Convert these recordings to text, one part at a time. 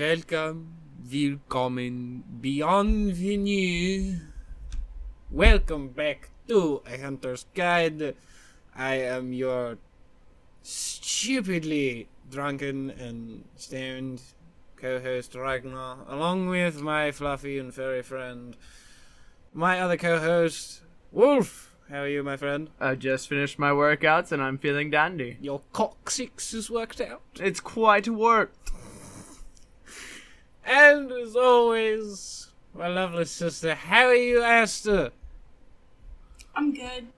Welcome, willkommen, bienvenue. Welcome back to A Hunter's Guide. I am your stupidly drunken and stoned co-host Ragnar, along with my fluffy and furry friend, my other co-host, Wolf. How are you, my friend? I just finished my workouts and I'm feeling dandy. Your coccyx is worked out. It's quite worked. And as always, my lovely sister, how are you, Asta? I'm good.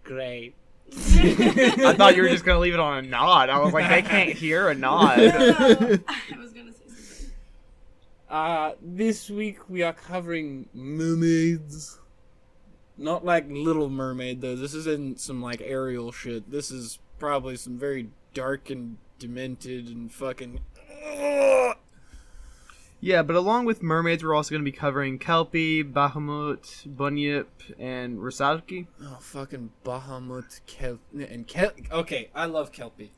Great. I thought you were just going to leave it on a nod. I was like, they can't hear a nod. I was gonna say something. This week we are covering mermaids. Not like Little Mermaid, though. This isn't some, like, Ariel shit. This is probably some very dark and demented and fucking... Yeah, but along with mermaids, we're also going to be covering kelpie, Bahamut, bunyip, and Rusaki. Oh, fucking Bahamut, Okay, I love kelpie.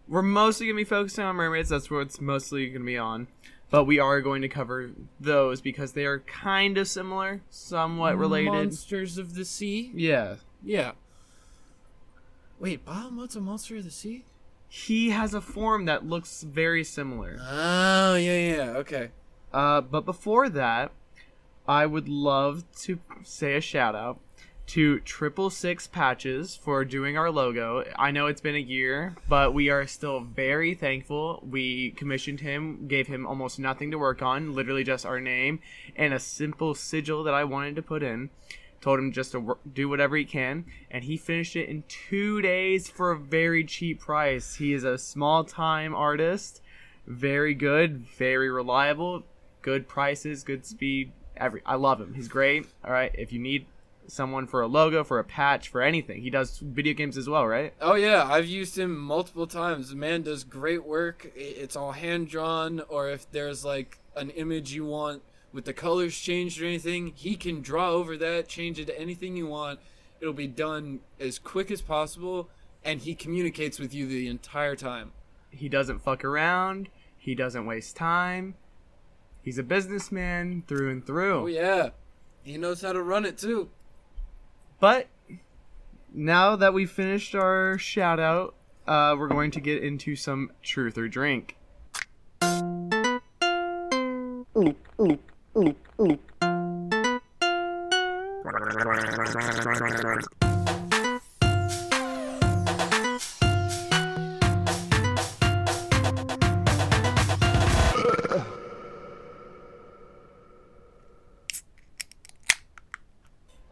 We're mostly going to be focusing on mermaids. That's what it's mostly going to be on. But we are going to cover those because they are kind of similar, somewhat related. Monsters of the sea? Yeah. Yeah. Wait, Bahamut's a monster of the sea? He has a form that looks very similar. Oh, yeah, okay. But before that, I would love to say a shout out to 666 Patches for doing our logo. I know it's been a year, but we are still very thankful. We commissioned him, gave him almost nothing to work on, literally just our name and a simple sigil that I wanted to put in. Told him just to do whatever he can, and he finished it in 2 days for a very cheap price. He is a small-time artist, very good, very reliable, good prices, good speed. I love him. He's great. All right, if you need someone for a logo, for a patch, for anything. He does video games as well, right? Oh yeah, I've used him multiple times. The man does great work. It's all hand drawn, or if there's like an image you want with the colors changed or anything, he can draw over that, change it to anything you want. It'll be done as quick as possible, and he communicates with you the entire time. He doesn't fuck around. He doesn't waste time. He's a businessman through and through. Oh yeah, he knows how to run it too. But now that we've finished our shout out, we're going to get into some truth or drink.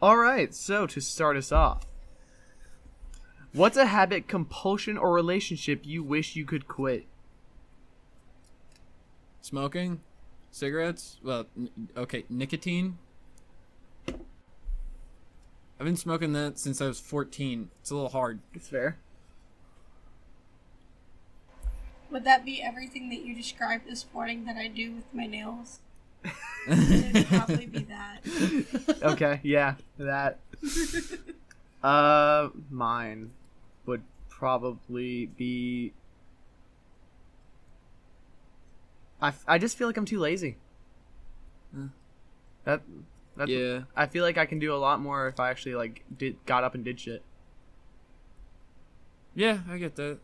Alright, so to start us off, what's a habit, compulsion, or relationship you wish you could quit? Smoking? Cigarettes? Well, okay, nicotine. I've been smoking that since I was 14. It's a little hard. It's fair. Would that be everything that you described this morning that I do with my nails? It would probably be that. Okay, yeah, that. Mine would probably be... I just feel like I'm too lazy. That's Yeah. I feel like I can do a lot more if I actually got up and did shit. Yeah, I get that.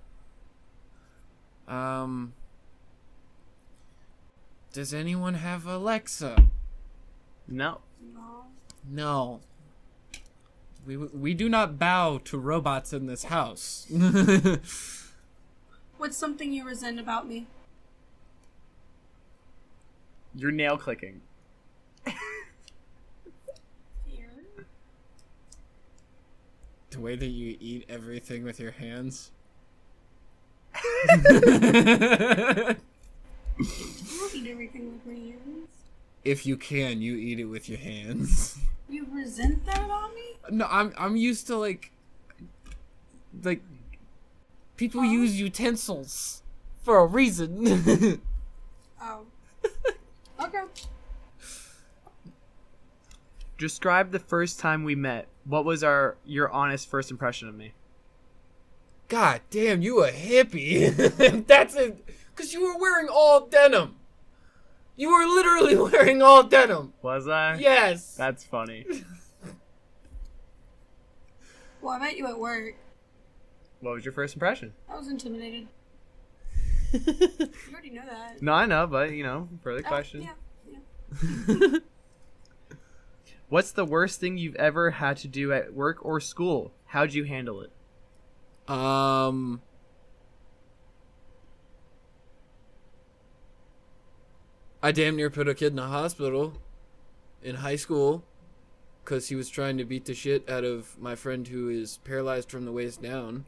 Does anyone have Alexa? No. No. No. We do not bow to robots in this house. What's something you resent about me? You're nail clicking. Fear. The way that you eat everything with your hands. I don't eat everything with my hands. If you can, you eat it with your hands. You resent that on me? No, I'm used to like people use utensils for a reason. Oh. Okay. Describe the first time we met. What was your honest first impression of me? God damn, you a hippie. That's it. Because you were wearing all denim. You were literally wearing all denim. Was I? Yes. That's funny. Well, I met you at work. What was your first impression? I was intimidated. You already know that. No, I know, but, further Oh, question. yeah. What's the worst thing you've ever had to do at work or school? How'd you handle it? I damn near put a kid in a hospital in high school because he was trying to beat the shit out of my friend who is paralyzed from the waist down.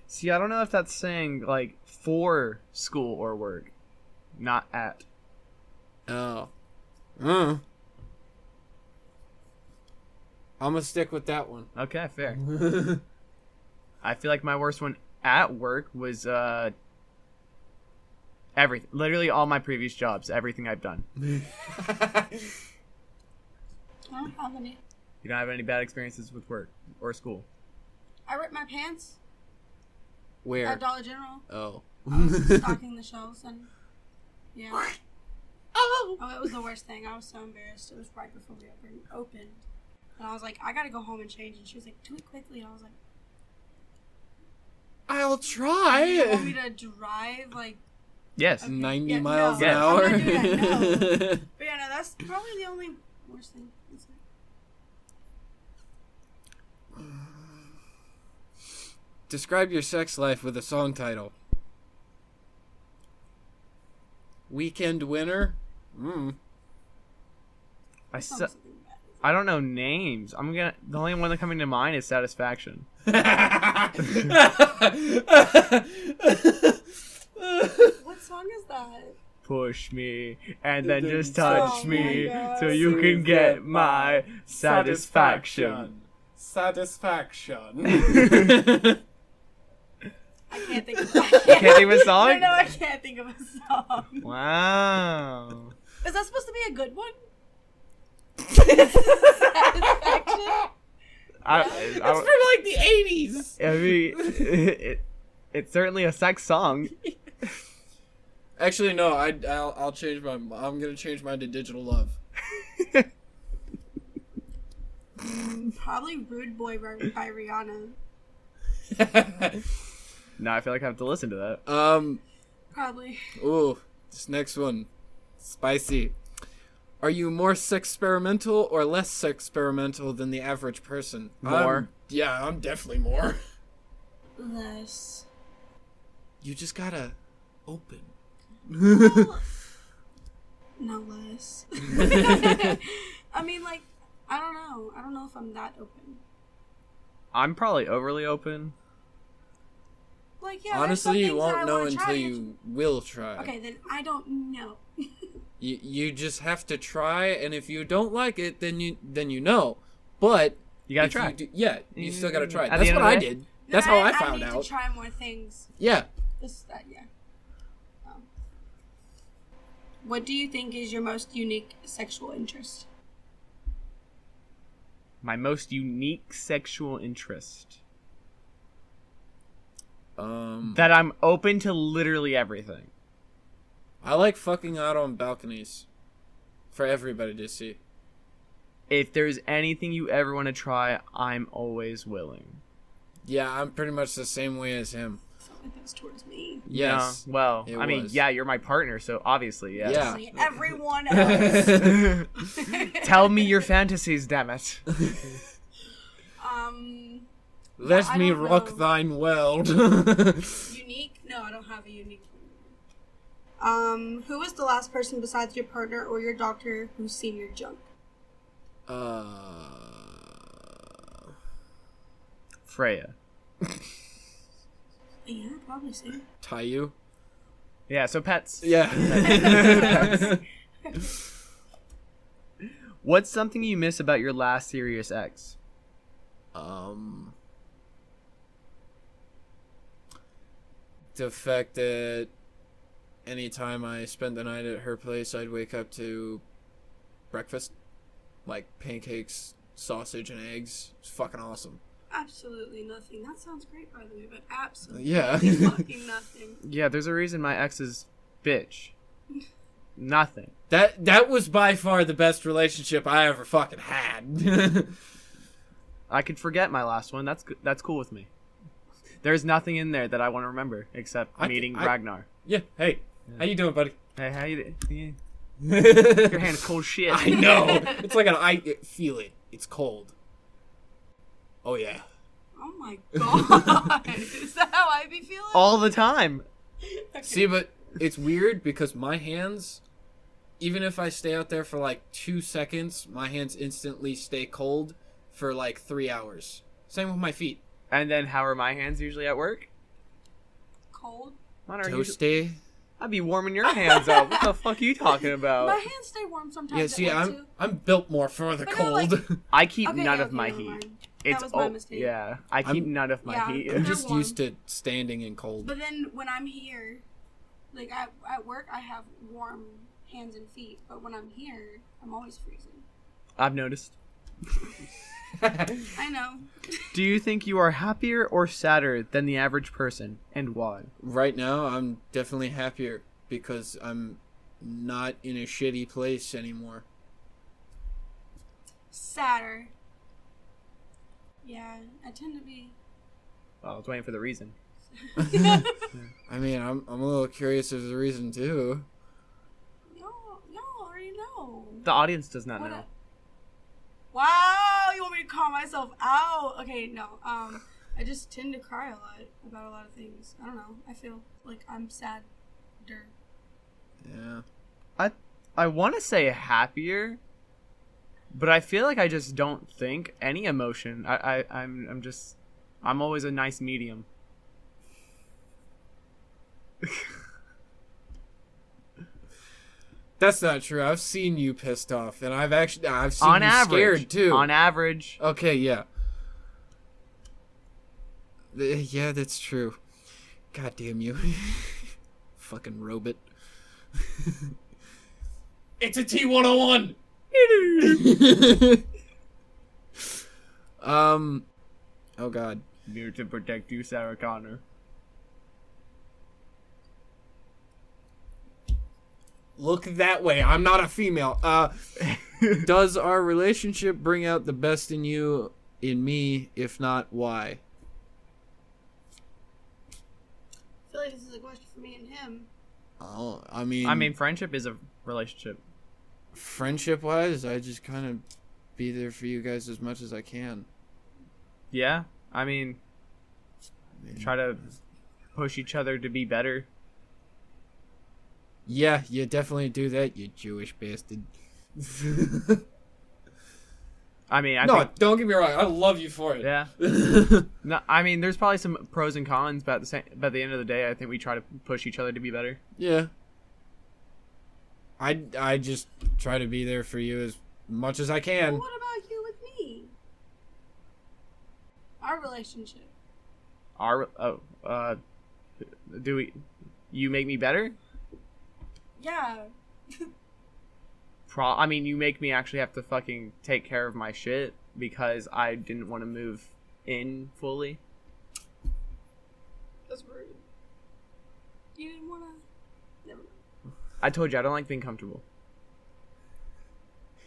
See, I don't know if that's saying, for school or work. Not at. Oh. I'm gonna stick with that one. Okay, fair. I feel like my worst one at work was, everything. Literally all my previous jobs. Everything I've done. I don't have any. You don't have any bad experiences with work or school? I ripped my pants Where? at Dollar General. Oh. I was stocking the shelves and yeah. Oh. Oh, it was the worst thing. I was so embarrassed. It was right before we opened. And I was like, I gotta go home and change. And she was like, do it quickly. And I was like, I'll try. you want me to drive Yes. Okay. 90 Yeah, miles no, an I'm hour. not doing that, no. But yeah, no, that's probably the only worst thing. Describe your sex life with a song title. Weekend Winner? I don't know names. The only one that coming to mind is Satisfaction. What song is that? Push me and then just Oh touch my me God. so you can get my satisfaction. Satisfaction. I can't think of You can't think of a song? No, I can't think of a song. Wow. Is that supposed to be a good one? Satisfaction? That's from like the 80s. I mean, it's certainly a sex song. Actually, no. I'll change my. I'm gonna change mine to Digital Love. Probably Rude Boy by Rihanna. Now I feel like I have to listen to that. Probably. Ooh, this next one, spicy. Are you more sex-experimental or less sex-experimental than the average person? More. I'm definitely more. Less. You just gotta open. Well, not less. I mean, I don't know. I don't know if I'm that open. I'm probably overly open. Yeah. Honestly, you won't know until try. you will try. Okay, then I don't know. You just have to try, and if you don't like it, then you know. But You gotta if try. you still gotta try. At the That's end what of the I day- did. That's how I found need out. to try more things. Yeah. Yeah. What do you think is your most unique sexual interest? My most unique sexual interest. That I'm open to literally everything. I like fucking out on balconies for everybody to see. If there's anything you ever want to try, I'm always willing. Yeah, I'm pretty much the same way as him. I felt like that's towards me. Yes. Yeah, well, it I mean, was. yeah, you're my partner, so obviously, yes. Yeah. Like everyone else. Tell me your fantasies, damn it. Let I me don't rock know. thine world. Unique? No, I don't have a unique one. Who was the last person besides your partner or your doctor who's seen your junk? Freya. Yeah, probably so. Tayu? Yeah, so pets. Yeah. What's something you miss about your last serious ex? The fact that anytime I spent the night at her place, I'd wake up to breakfast. Like pancakes, sausage, and eggs. It's fucking awesome. Absolutely nothing. That sounds great, by the way, but absolutely Yeah. fucking nothing. Yeah, there's a reason my ex is bitch. Nothing. That was by far the best relationship I ever fucking had. I could forget my last one. That's cool with me. There's nothing in there that I want to remember except meeting Ragnar. Yeah. Hey, how you doing, buddy? Hey, how you doing? Your hand's cold shit. I know. It's like feel it. It's cold. Oh yeah. Oh my god. Is that how I be feeling? All the time. See, but it's weird because my hands, even if I stay out there for like 2 seconds, my hands instantly stay cold for like 3 hours. Same with my feet. And then how are my hands usually at work? Cold. Mine are Toasty. I'd be warming your hands up. What the fuck are you talking about? My hands stay warm sometimes. Yeah, see, at work, too. I'm built more for the But no, cold. like- I keep Okay, none yeah, of my never heat. mind. It's That was my mistake. Yeah, I keep none of my Yeah. heat. I'm They're just warm. used to standing in cold. But then when I'm here, like at work, I have warm hands and feet. But when I'm here, I'm always freezing. I've noticed. I know. Do you think you are happier or sadder than the average person, and why? Right now, I'm definitely happier because I'm not in a shitty place anymore. Sadder. Yeah, I tend to be. Well, I was waiting for the reason. I mean, I'm a little curious of the reason too. Y'all already know. The audience does not What know. Wow, you want me to call myself out? Okay, no. I just tend to cry a lot about a lot of things. I don't know. I feel like I'm sadder. Yeah. I want to say happier, but I feel like I just don't think any emotion. I'm always a nice medium. That's not true. I've seen you pissed off, and I've seen On you average, scared too. On average. Okay, yeah. Yeah, that's true. God damn you. Fucking robot. It's a T-101! Oh god. Here to protect you, Sarah Connor. Look that way. I'm not a female. Does our relationship bring out the best in you, in me? If not, why? I feel like this is a question for me and him. Oh, I mean, friendship is a relationship. friendship-wise, I just kind of be there for you guys as much as I can. Yeah, try to push each other to be better. Yeah, you definitely do that, you Jewish bastard. Don't get me wrong. I love you for it. Yeah. No, there's probably some pros and cons, but at the end of the day, I think we try to push each other to be better. Yeah. I just try to be there for you as much as I can. Well, what about you with me? Our relationship. You make me better? Yeah. You make me actually have to fucking take care of my shit because I didn't want to move in fully. That's rude. You didn't want to... Never mind. I told you, I don't like being comfortable.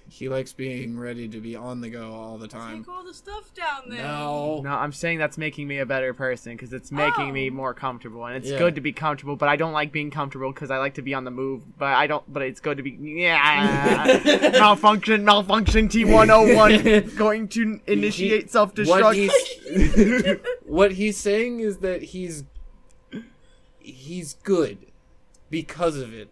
He likes being ready to be on the go all the time. Take all the stuff down there. No. No, I'm saying that's making me a better person because it's making me more comfortable, and it's Yeah. good to be comfortable. But I don't like being comfortable because I like to be on the move. But it's good to be malfunction. T101 going to initiate self-destruct. What he's saying is that he's good because of it.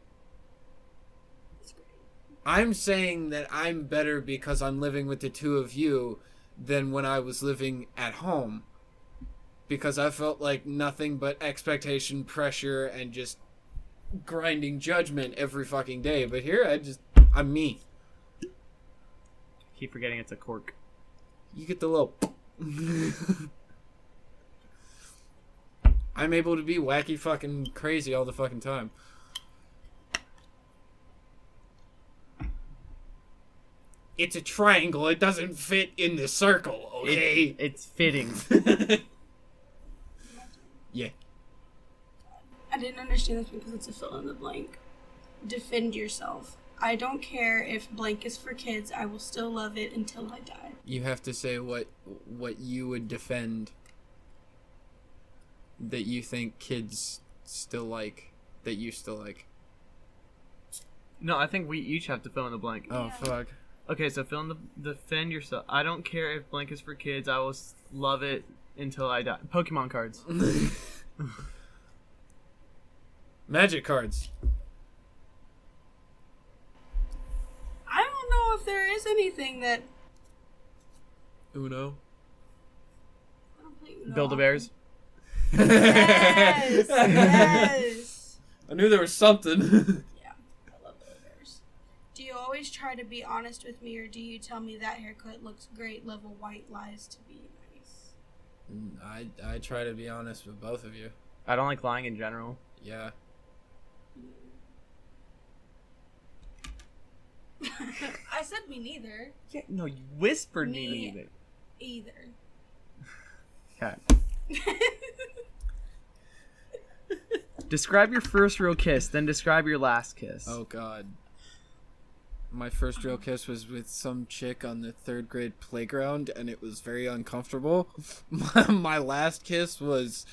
I'm saying that I'm better because I'm living with the two of you than when I was living at home. Because I felt like nothing but expectation, pressure, and just grinding judgment every fucking day. But here, I'm me. Keep forgetting it's a cork. You get the little... I'm able to be wacky fucking crazy all the fucking time. It's a triangle. It doesn't fit in the circle, okay? It's fitting. Yeah. I didn't understand this because it's a fill in the blank. defend yourself. I don't care if blank is for kids. I will still love it until I die. You have to say what you would defend that you think kids still like, that you still like. No, I think we each have to fill in the blank. Oh, Yeah. fuck. Okay, so fill in the defend yourself. I don't care if blank is for kids. I will love it until I die. Pokemon cards. Magic cards. I don't know if there is anything that... Uno. I don't play Uno Build-A-Bears. Yes! Yes! I knew there was something. Yeah, I love Build-A-Bears. Do you always try to be honest with me, or do you tell me that haircut looks great, level white lies to be nice? I try to be honest with both of you. I don't like lying in general. Yeah. I said me neither. Yeah, no, you whispered Me. me Either. Okay. Describe your first real kiss, then describe your last kiss. Oh, God. My first real kiss was with some chick on the 3rd grade playground, and it was very uncomfortable. My last kiss was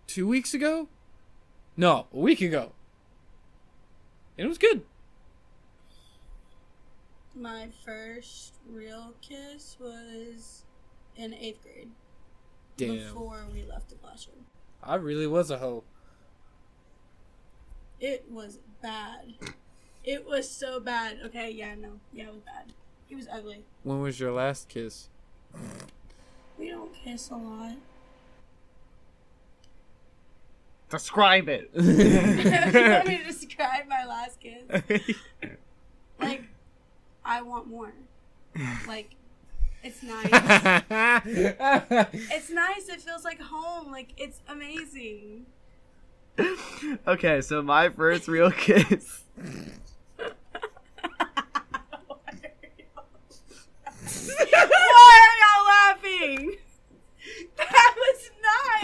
2 weeks ago? No, a week ago. And it was good. My first real kiss was in 8th grade. Damn. Before we left the classroom. I really was a hoe. It was bad. It was so bad. Okay, yeah, no. Yeah, it was bad. He was ugly. When was your last kiss? We don't kiss a lot. Describe it. You want me to describe my last kiss? Like, I want more. Like, it's nice. It's nice. It feels like home. Like, it's amazing. Okay, so my first real kiss. Why are y'all laughing? That was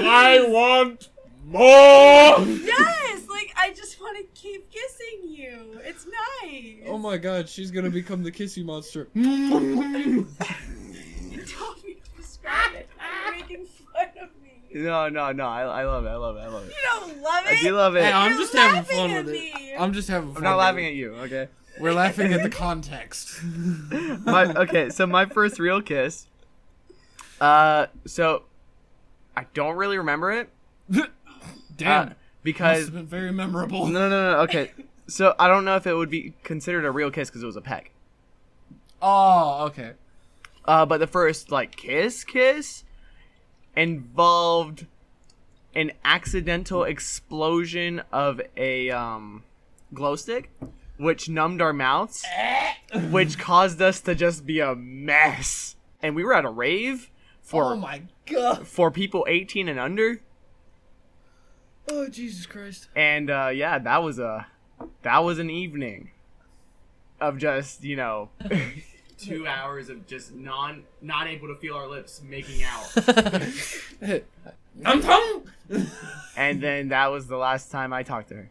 nice. want more! Yes, like I just want to keep kissing you. It's nice. Oh my God, she's gonna become the kissy monster. You told me to describe it. You're making fun of me. No, I love it. I love it. You don't love it. I do love it. Hey, I'm You're just having laughing fun at with me. it. I'm just having fun. I'm not with laughing it. at you, okay? We're laughing at the context. Okay, so my first real kiss. So I don't really remember it. Damn. Because Must have been very memorable. no. Okay, so I don't know if it would be considered a real kiss because it was a peck. Oh, okay. But the first like kiss involved an accidental explosion of a glow stick, which numbed our mouths, which caused us to just be a mess. And we were at a rave Oh my God. for people 18 and under. Oh, Jesus Christ. And yeah, that was an evening of just, 2 hours of just not able to feel our lips making out. And then that was the last time I talked to her.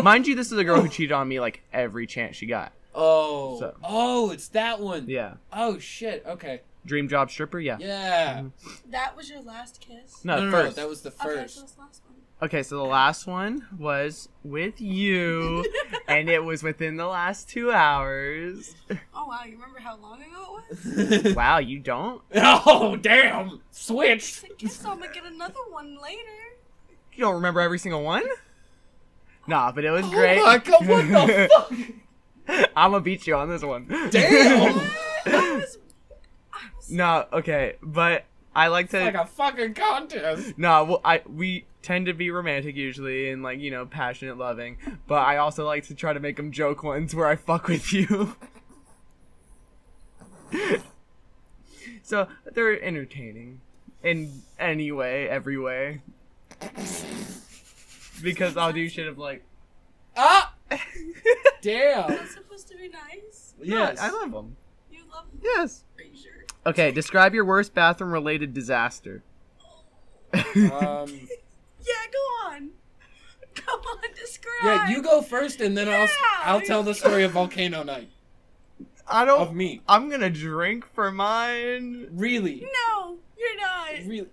Mind you, this is a girl who cheated on me like every chance she got. Oh. So- Oh, it's that one. Yeah. Oh, shit. Okay. Dream job stripper, yeah. Yeah. That was your last kiss? No, No, first. that was the Okay, first. so it's last one. Okay, so the last one was with you, and it was within the last 2 hours. Oh wow, you remember how long ago it was? Wow, you don't? Oh, damn. Switched. I guess I'm gonna get another one later. You don't remember every single one? Nah, but it was great. Oh my God, what the fuck? I'm gonna beat you on this one. Damn. I was No, okay, but I like to. It's like a fucking contest. No, well, we tend to be romantic usually and like passionate, loving. But I also like to try to make them joke ones where I fuck with you. So they're entertaining in any way, every way. Because I'll do shit of like, Ah! Damn. That's supposed to be nice. Yes. I love them. You love me. Yes. Are you sure? Okay, describe your worst bathroom related disaster. Yeah, go on. Come on, describe. Yeah, you go first, and then Yeah. I'll tell the story of Volcano Night. Of me. I'm gonna drink for mine. Really? No, you're not. Really?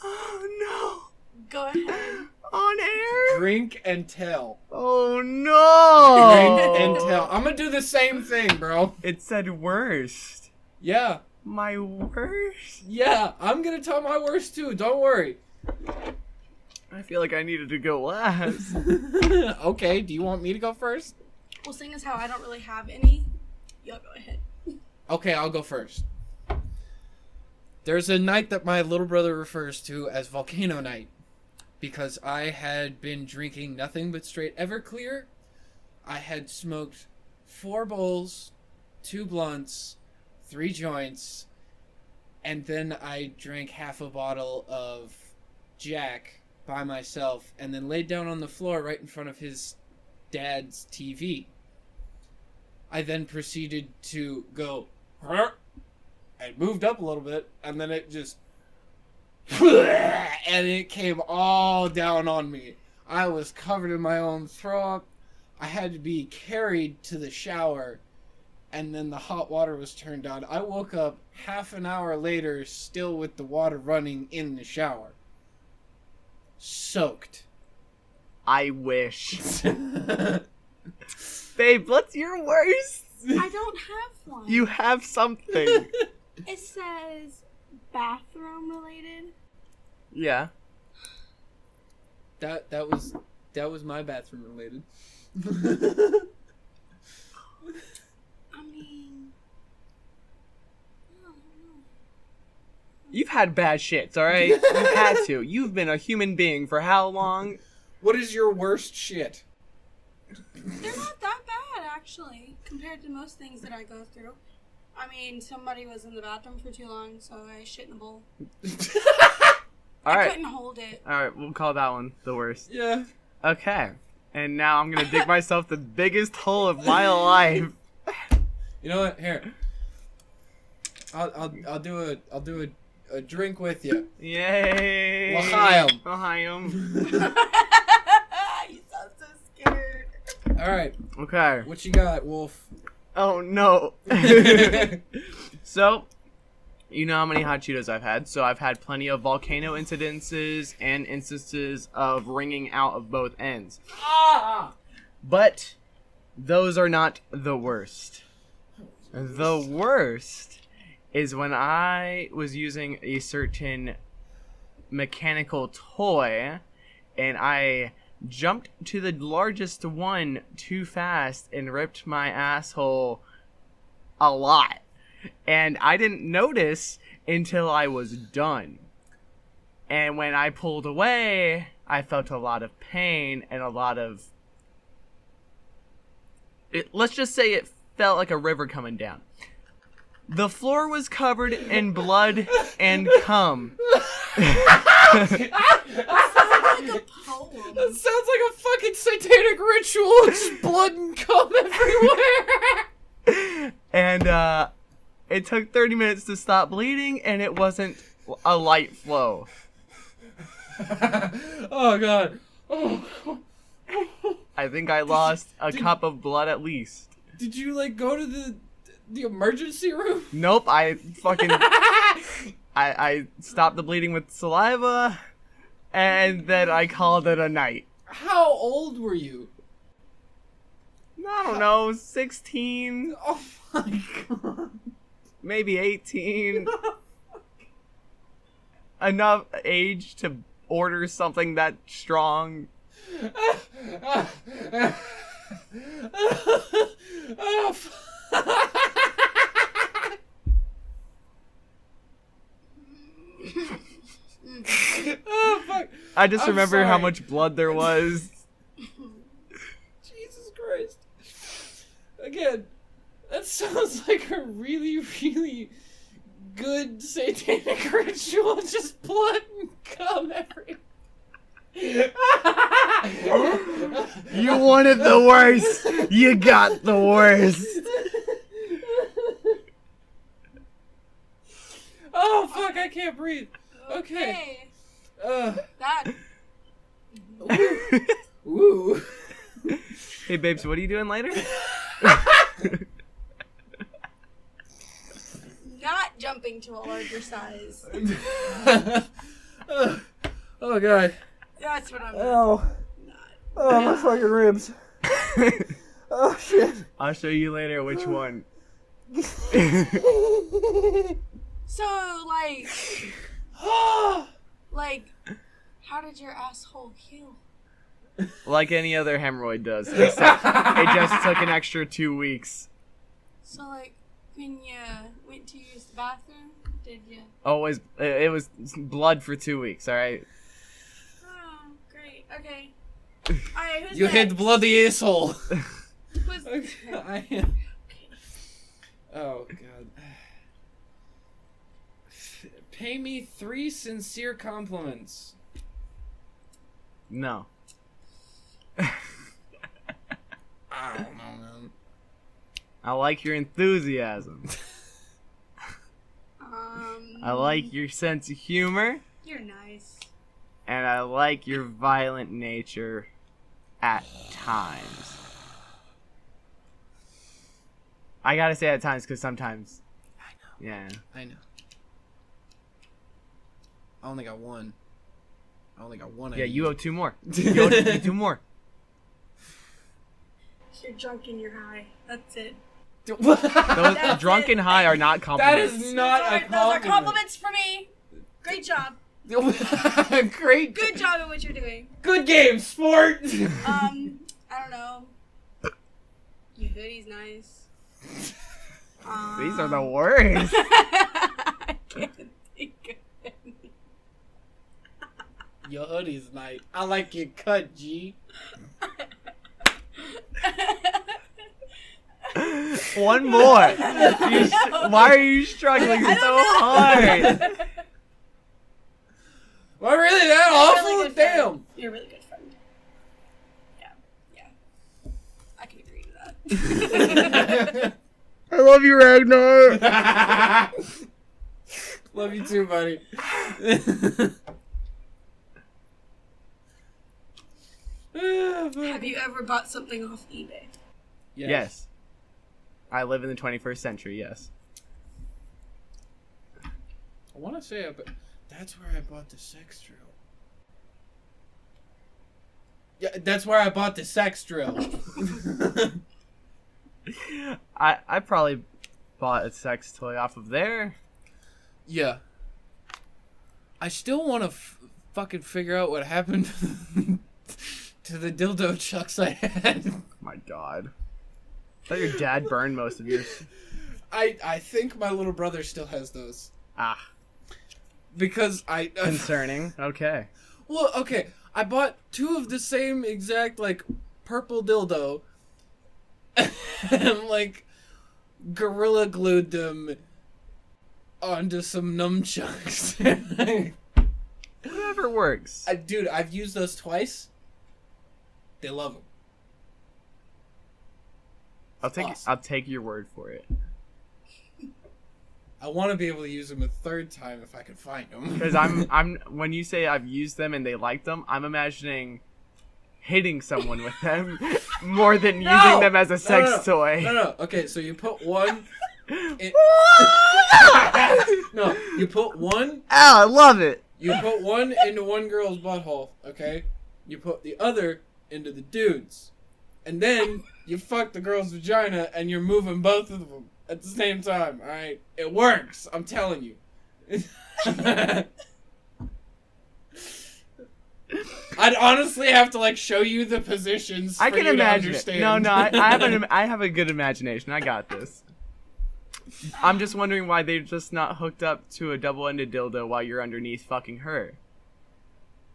Oh Go ahead. no. On air? Drink and tell. Oh no. Drink and tell. I'm gonna do the same thing, bro. It said worst. Yeah. My worst? Yeah, I'm gonna tell my worst too. Don't worry. I feel like I needed to go last. Okay, do you want me to go first? Well, seeing as how I don't really have any, y'all go ahead. Okay, I'll go first. There's a night that my little brother refers to as Volcano Night because I had been drinking nothing but straight Everclear. I had smoked 4 bowls, 2 blunts, 3 joints, and then I drank half a bottle of Jack by myself and then laid down on the floor right in front of his dad's TV. I then proceeded to go and moved up a little bit, and then it just and it came all down on me. I was covered in my own throw up. I had to be carried to the shower, and then the hot water was turned on. I woke up half an hour later still with the water running in the shower. Soaked. I wish. Babe, what's your worst? I don't have one. You have something. It says bathroom related. Yeah. That was my bathroom related. I mean, I don't know. You've had bad shits, alright? You've had to. You've been a human being for how long? What is your worst shit? They're not that bad, actually, compared to most things that I go through. I mean, somebody was in the bathroom for too long, so I shit in the bowl. I Alright. couldn't hold it. Alright, we'll call that one the worst. Yeah. Okay. And now I'm gonna dig myself the biggest hole of my life. You know what? Here. I'll do a drink with you. Yay! L'chaim. L'chaim. You sound so scared. All right. Okay. What you got, Wolf? Oh no. So, you know how many hot Cheetos I've had. So I've had plenty of volcano incidences and instances of ringing out of both ends. Ah! But those are not the worst. The worst is when I was using a certain mechanical toy and I jumped to the largest one too fast and ripped my asshole a lot. And I didn't notice until I was done. And when I pulled away, I felt a lot of pain and a lot of... let's just say it felt like a river coming down. The floor was covered in blood and cum. That sounds like a poem. That sounds like a fucking satanic ritual. Just blood and cum everywhere. And it took 30 minutes to stop bleeding, and it wasn't a light flow. Oh god. Oh. I think I lost a cup of blood at least. Did you like go to the emergency room? Nope, I fucking... I stopped the bleeding with saliva, and then I called it a night. How old were you? I don't know, 16, Oh my god. maybe 18. Enough age to order something that strong. Oh, oh fuck. I just I'm remember how sorry. much blood there was. Jesus Christ. Again, that sounds like a really, really good satanic ritual. Just blood and cum everywhere. You wanted the worst. You got the worst. Oh fuck, I can't breathe. Okay. That. Woo. Hey, babes, what are you doing later? Not jumping to a larger size. Oh god. That's what I'm Oh. not. Oh, my fucking ribs. Oh shit. I'll show you later which one. So, like, how did your asshole heal? Like any other hemorrhoid does, except it just took an extra 2 weeks. So, like, when you went to use the bathroom, did you? Always, it was blood for 2 weeks. All right. Oh, great. Okay. All right. Who's You next? hit bloody asshole. Who's... Oh god. Pay me 3 sincere compliments. No. I don't know, man. I like your enthusiasm. I like your sense of humor. You're nice. And I like your violent nature at times. I gotta say at times because sometimes. I know. Yeah. I know. I only got one. Yeah, you owe 2 more. You owe me 2 more. You're drunk and you're high. That's it. Those That's drunk it. and high are not That compliments. is not a Those are compliment. compliments for me. Great job. Great. Good job at what you're doing. Good game, sport. I don't know. Your hoodie's nice. These are the worst. I can't think of any. Your hoodie's nice. I like your cut, G. One more. Why are you struggling so hard? Well, really that You're a awful? really good Damn. friend. You're a really good friend. Yeah. I can agree to that. I love you, Ragnar. Love you too, buddy. Have you ever bought something off eBay? Yes. I live in the 21st century, yes. I want to say that's where I bought the sex drill. Yeah, that's where I bought the sex drill. I probably bought a sex toy off of there. Yeah. I still want to fucking figure out what happened to the dildo chucks I had. My god. I thought your dad burned most of yours. I think my little brother still has those. Ah. Because Concerning. Okay. Well, okay. I bought 2 of the same exact, like, purple dildo. And, like, gorilla glued them onto some nunchucks. Whatever works. Dude, I've used those twice. They love them. Awesome. I'll take your word for it. I want to be able to use them a 3rd time if I can find them. Because I'm when you say I've used them and they like them, I'm imagining hitting someone with them more than using them as a sex toy. No. Okay, so you put one. No, you put one. Ow, I love it. You put one into one girl's butthole. Okay, you put the other into the dude's, and then you fuck the girl's vagina, and you're moving both of them at the same time. All right, it works. I'm telling you. I'd honestly have to like show you the positions. I for can you imagine to it. understand. No, I have a good imagination. I got this. I'm just wondering why they're just not hooked up to a double-ended dildo while you're underneath fucking her.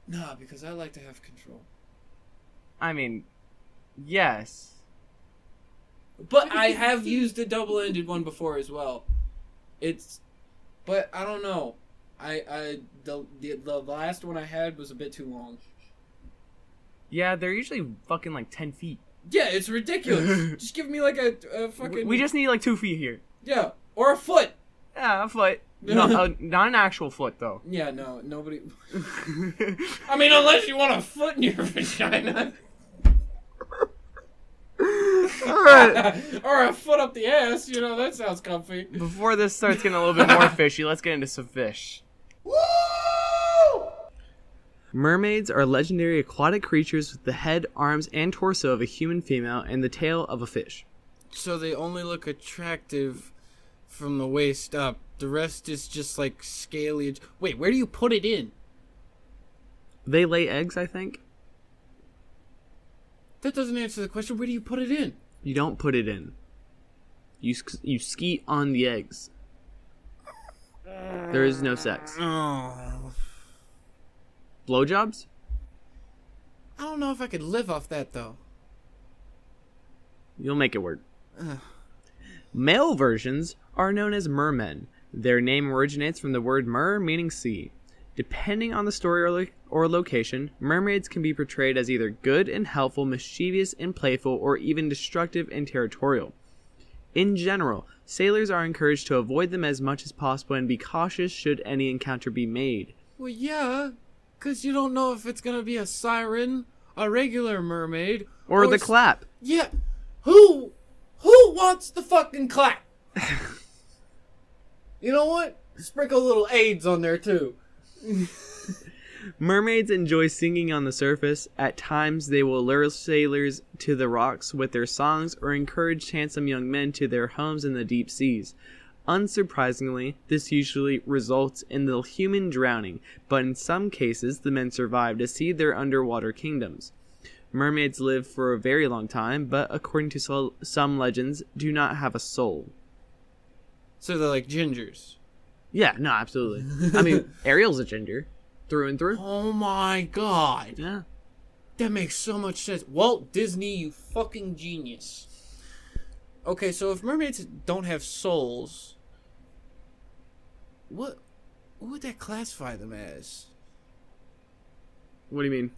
Nah, because I like to have control. I mean, yes. But I have used a double-ended one before as well. But I don't know. The last one I had was a bit too long. Yeah, they're usually fucking like 10 feet. Yeah, it's ridiculous. Just give me like a fucking... We just need like 2 feet here. Yeah, or a foot. Yeah, a foot. No, not an actual foot though. Yeah, no, nobody. I mean, unless you want a foot in your vagina. Alright. Or a foot up the ass, that sounds comfy. Before this starts getting a little bit more fishy, let's get into some fish. Woo! Mermaids are legendary aquatic creatures with the head, arms, and torso of a human female and the tail of a fish. So they only look attractive from the waist up. The rest is just like scaly. Wait, where do you put it in? They lay eggs, I think. That doesn't answer the question. Where do you put it in? You don't put it in. You skeet on the eggs. There is no sex. Oh. Blowjobs? I don't know if I could live off that, though. You'll make it work. Male versions are known as mermen. Their name originates from the word mer, meaning sea. Depending on the story or location, mermaids can be portrayed as either good and helpful, mischievous and playful, or even destructive and territorial. In general, sailors are encouraged to avoid them as much as possible and be cautious should any encounter be made. Well, yeah, because you don't know if it's going to be a siren, a regular mermaid, Or the clap. Yeah, who wants the fucking clap? You know what? Sprinkle a little AIDS on there, too. Mermaids enjoy singing on the surface. At times, they will lure sailors to the rocks with their songs or encourage handsome young men to their homes in the deep seas. Unsurprisingly, this usually results in the human drowning, but in some cases, the men survive to see their underwater kingdoms. Mermaids live for a very long time, but according to some legends, do not have a soul. So they're like gingers. Yeah, no, absolutely. I mean, Ariel's a ginger. Through and through. Oh my god. Yeah. That makes so much sense. Walt Disney, you fucking genius. Okay, so if mermaids don't have souls, what would that classify them as? What do you mean?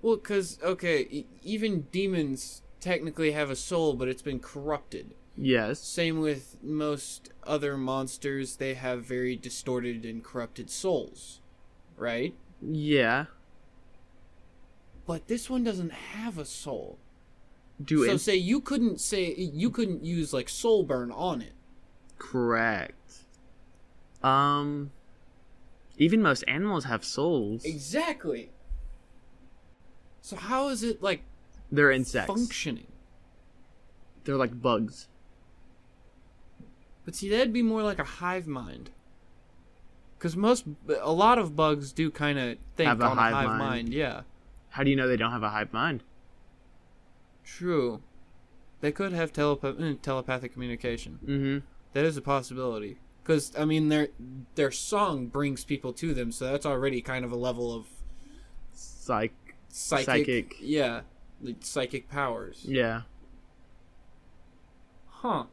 Well, because, okay, even demons technically have a soul, but it's been corrupted. Yes. Same with most other monsters, they have very distorted and corrupted souls, right? Yeah. But this one doesn't have a soul. So you couldn't use like soul burn on it. Correct. Even most animals have souls. Exactly. So how is it like They're insects. functioning? They're like bugs. But see, that'd be more like a hive mind. Because a lot of bugs do kind of think Have a on a hive hive mind. mind. Yeah. How do you know they don't have a hive mind? True. They could have telepathic communication. Mm-hmm. That is a possibility. Because, I mean, their song brings people to them, so that's already kind of a level of psychic. Yeah. Like psychic powers. Yeah. Huh.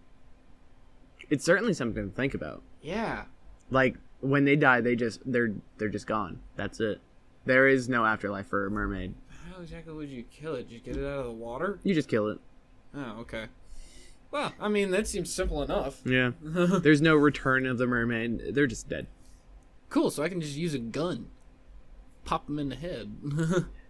It's certainly something to think about. Yeah. Like, when they die, they're just gone. That's it. There is no afterlife for a mermaid. How exactly would you kill it? Just get it out of the water? You just kill it. Oh, okay. Well, I mean, that seems simple enough. Yeah. There's no return of the mermaid. They're just dead. Cool, so I can just use a gun. Pop them in the head.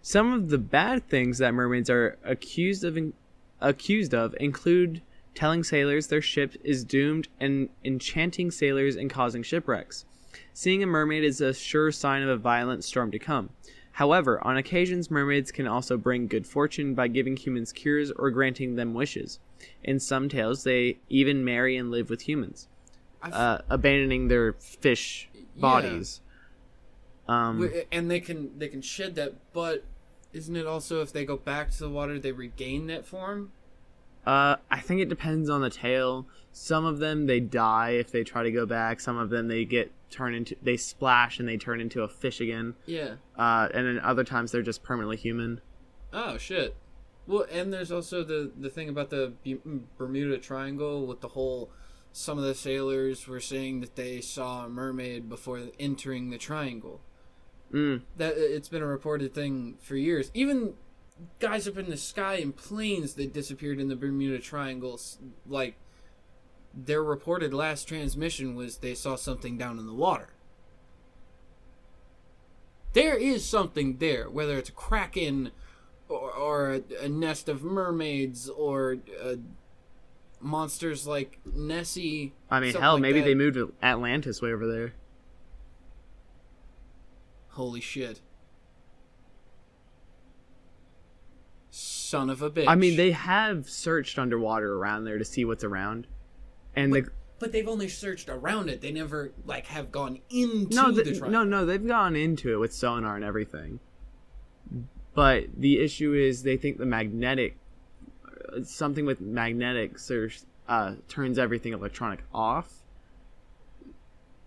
Some of the bad things that mermaids are accused of include telling sailors their ship is doomed and enchanting sailors and causing shipwrecks. Seeing a mermaid is a sure sign of a violent storm to come. However, on occasions, mermaids can also bring good fortune by giving humans cures or granting them wishes. In some tales, they even marry and live with humans, abandoning their fish bodies. And they can shed that, but isn't it also if they go back to the water, they regain that form? I think it depends on the tale. Some of them, they die if they try to go back. Some of them, they splash and they turn into a fish again. Yeah. And then other times, they're just permanently human. Oh, shit. Well, and there's also the thing about the Bermuda Triangle with the whole... Some of the sailors were saying that they saw a mermaid before entering the triangle. That it's been a reported thing for years. Even guys up in the sky in planes that disappeared in the Bermuda Triangle, like their reported last transmission was they saw something down in the water. There is something there, whether it's a kraken or a nest of mermaids or monsters like Nessie. I mean, something hell, like maybe that. they moved Atlantis way over there. Holy shit. Son of a bitch. I mean, they have searched underwater around there to see what's around. And But they've only searched around it. They never, like, have gone into no, the triangle. no, they've gone into it with sonar and everything. But the issue is they think something with magnetics turns everything electronic off.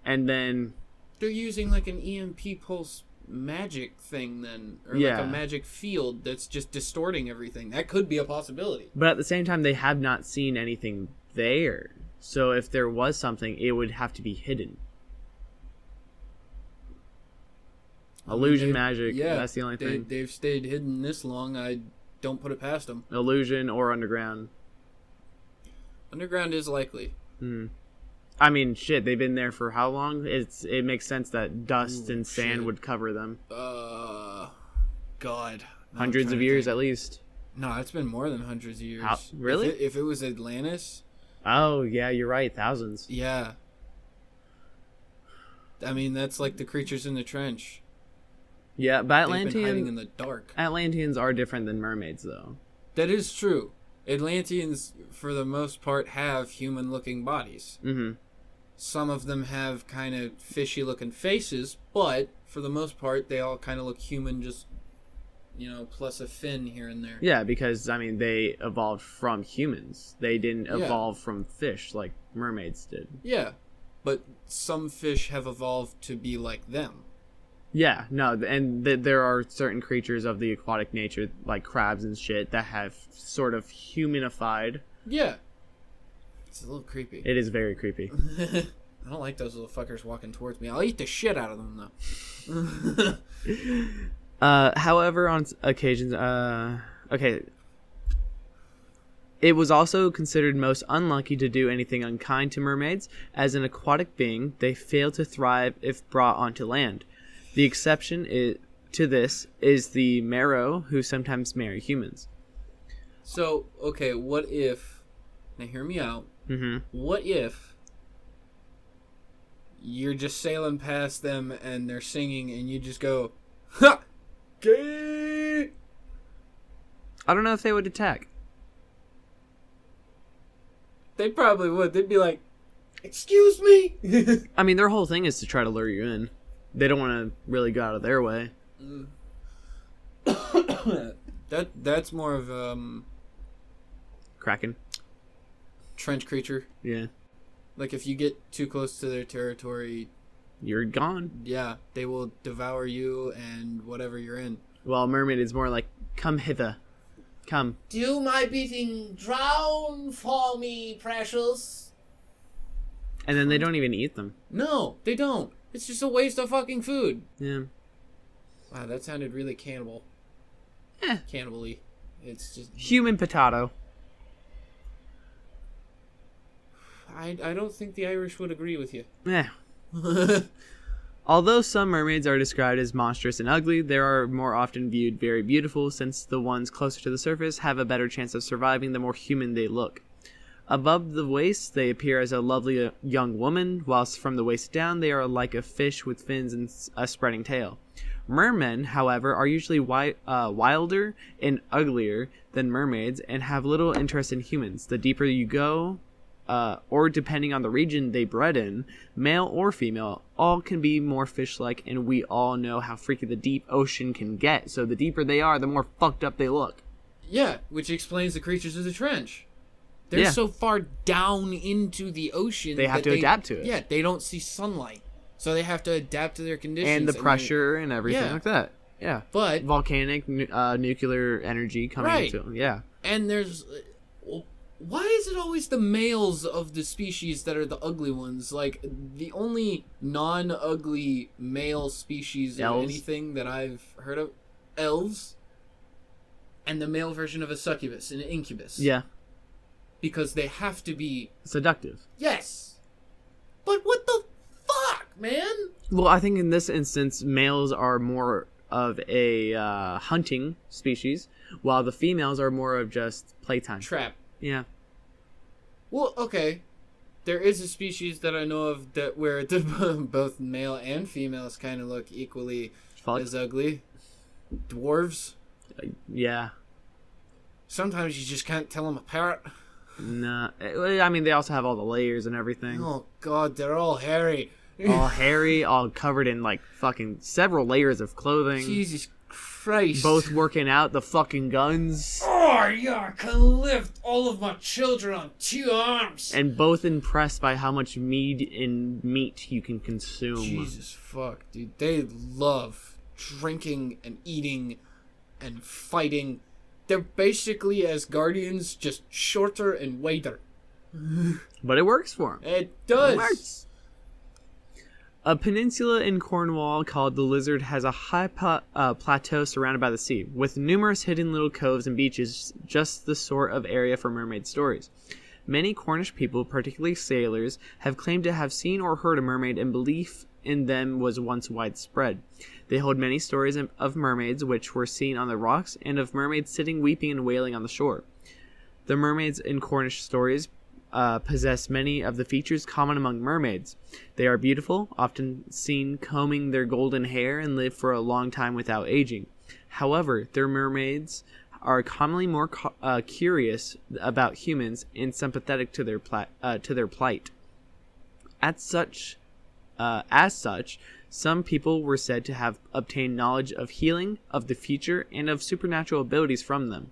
And then They're using, like, an EMP pulse magic thing then. Or, like, Yeah. a magic field that's just distorting everything. That could be a possibility. But at the same time, they have not seen anything there. So if there was something, it would have to be hidden. Illusion, magic, that's the only thing. They've stayed hidden this long. I don't put it past them. Illusion or underground. Underground is likely. I mean, shit, they've been there for how long? It makes sense that dust and sand shit. would cover them. God. Now I'm Hundreds trying of to years think. at least. No, it's been more than hundreds of years. Really? If it was Atlantis, Oh, yeah, you're right. Thousands. yeah. I mean, that's like the creatures in the trench. Yeah, but They've been hiding in the dark. Atlanteans are different than mermaids, though. That is true. Atlanteans, for the most part, have human-looking bodies. Mm-hmm. Some of them have kind of fishy-looking faces, but for the most part, they all kind of look human, just, plus a fin here and there. Yeah, because, I mean, they evolved from humans. They didn't evolve from fish like mermaids did. Yeah, but some fish have evolved to be like them. Yeah, no, and there are certain creatures of the aquatic nature, like crabs and shit, that have sort of humanified. Yeah. It's a little creepy. It is very creepy. I don't like those little fuckers walking towards me. I'll eat the shit out of them, though. However, on occasions, okay. It was also considered most unlucky to do anything unkind to mermaids. As an aquatic being, they fail to thrive if brought onto land. The exception to this is the Mero, who sometimes marry humans. So, okay, what if... Now, hear me out. Mm-hmm. What if you're just sailing past them and they're singing and you just go, ha! Gay! I don't know if they would attack. They probably would. They'd be like, excuse me! I mean, their whole thing is to try to lure you in. They don't want to really go out of their way. That's more of Kraken. trench creature. Yeah. Like if you get too close to their territory, You're gone. yeah, they will devour you and whatever you're in. Well, mermaid is more like, come hither. Come. Do my bidding, drown for me, precious. And then they don't even eat them. No, they don't. It's just a waste of fucking food. Yeah. Wow, that sounded really cannibal. Eh. Cannibal-y. It's just... Human potato. I don't think the Irish would agree with you. Eh. Although some mermaids are described as monstrous and ugly, they are more often viewed very beautiful, since the ones closer to the surface have a better chance of surviving the more human they look. Above the waist, they appear as a lovely young woman, whilst from the waist down, they are like a fish with fins and a spreading tail. Mermen, however, are usually wilder and uglier than mermaids and have little interest in humans. The deeper you go, or depending on the region they bred in, male or female, all can be more fish-like, and we all know how freaky the deep ocean can get. So the deeper they are, the more fucked up they look. Yeah, which explains the creatures of the trench. They're so far down into the ocean. They have to adapt to it. Yeah, they don't see sunlight. So they have to adapt to their conditions. And the pressure and everything like that. Yeah. But... volcanic, nuclear energy coming into them. Yeah. And there's... why is it always the males of the species that are the ugly ones? Like, the only non-ugly male species of anything that I've heard of... elves. And the male version of a succubus, an incubus. Yeah. because they have to be... Seductive. Yes! But what the fuck, man? Well, I think in this instance, males are more of a hunting species, while the females are more of just playtime. Trap. Yeah. Well, okay. There is a species that I know of that where both male and females kind of look equally as ugly. Dwarves. Yeah. Sometimes you just can't tell them apart. Nah. I mean, they also have all the layers and everything. Oh, God, they're all hairy. All hairy, all covered in, like, fucking several layers of clothing. Jesus Christ. Both working out the fucking guns. Oh, yeah, I can lift all of my children on 2 arms. And both impressed by how much meat you can consume. Jesus fuck, dude. They love drinking and eating and fighting. They're basically as guardians, just shorter and whiter. But it works for them. It does. It works. A peninsula in Cornwall called the Lizard has a high plateau surrounded by the sea, with numerous hidden little coves and beaches, just the sort of area for mermaid stories. Many Cornish people, particularly sailors, have claimed to have seen or heard a mermaid, and belief in them was once widespread. They hold many stories of mermaids which were seen on the rocks, and of mermaids sitting weeping and wailing on the shore. The mermaids in Cornish stories possess many of the features common among mermaids. They are beautiful, often seen combing their golden hair, and live for a long time without aging. However, their mermaids are commonly more curious about humans and sympathetic to their plight. As such, some people were said to have obtained knowledge of healing, of the future, and of supernatural abilities from them,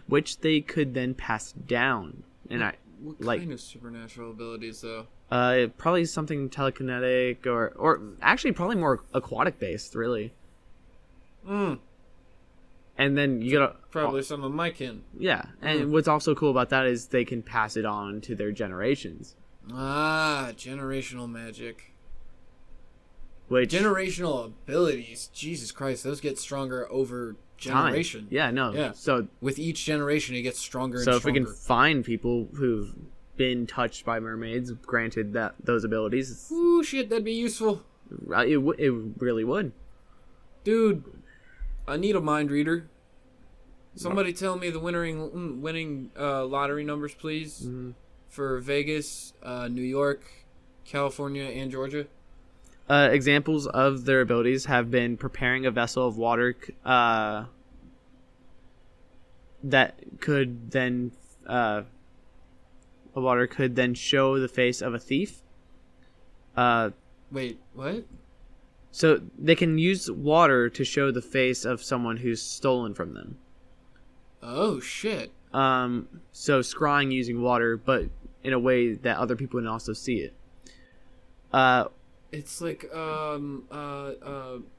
which they could then pass down. And What like, kind of supernatural abilities, though? Probably something telekinetic, or actually probably more aquatic based, really. Mm. And then you gotta Probably some of my kin. yeah. And what's also cool about that is they can pass it on to their generations. Ah, generational magic. Which Generational abilities. Jesus Christ, those get stronger over generation. time. Yeah, no. Yeah. So With each generation, it gets stronger and if we stronger. can find people who've been touched by mermaids, granted that those abilities, Ooh, shit, that'd be useful. it really would. Dude, I need a mind reader. Somebody tell me the winning lottery numbers, please. Mm-hmm. For Vegas, New York, California, and Georgia. Examples of their abilities have been preparing a vessel of water that could then show the face of a thief. Wait, what? So they can use water to show the face of someone who's stolen from them. Oh, shit. So scrying using water, but in a way that other people can also see it. It's like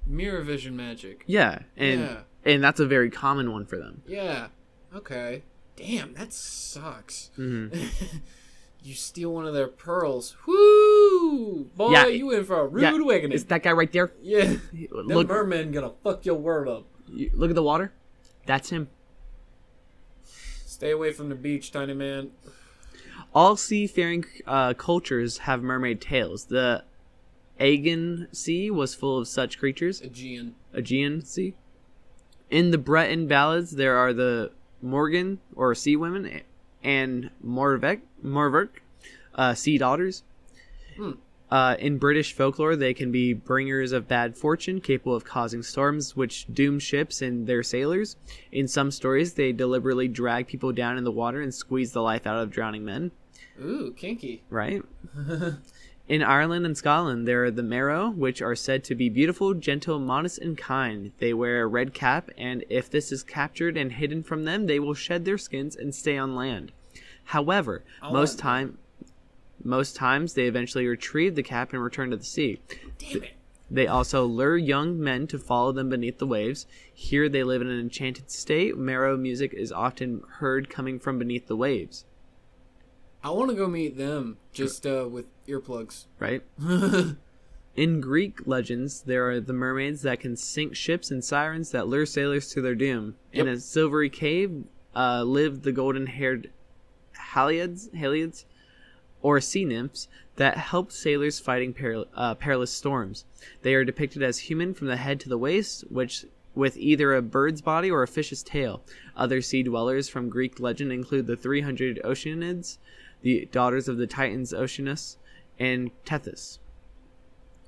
mirror vision magic. Yeah, Yeah. and that's a very common one for them. Yeah. Okay. Damn, that sucks. Mm-hmm. You steal one of their pearls. Whoo! Boy, Yeah, you in for a rude awakening. It's that guy right there. Yeah. Them Look, mermen gonna fuck your world up. look at the water. That's him. Stay away from the beach, tiny man. All seafaring cultures have mermaid tales. The Aegean Sea was full of such creatures. Aegean Sea. In the Breton ballads, there are the Morgan, or sea women, and Morvek, sea daughters. In British folklore, they can be bringers of bad fortune, capable of causing storms which doom ships and their sailors. In some stories, they deliberately drag people down in the water and squeeze the life out of drowning men. Ooh, kinky. Right? In Ireland and Scotland, there are the Merrow, which are said to be beautiful, gentle, modest, and kind. They wear a red cap, and if this is captured and hidden from them, they will shed their skins and stay on land. However, most times they eventually retrieve the cap and return to the sea. Damn it. They also lure young men to follow them beneath the waves. Here they live in an enchanted state. Merrow music is often heard coming from beneath the waves. I want to go meet them, just with earplugs. Right? In Greek legends, there are the mermaids that can sink ships and sirens that lure sailors to their doom. Yep. In a silvery cave lived the golden-haired haliads, or sea nymphs that help sailors fighting perilous storms. They are depicted as human from the head to the waist, which with either a bird's body or a fish's tail. Other sea dwellers from Greek legend include the 300 Oceanids, the daughters of the Titans Oceanus, and Tethys.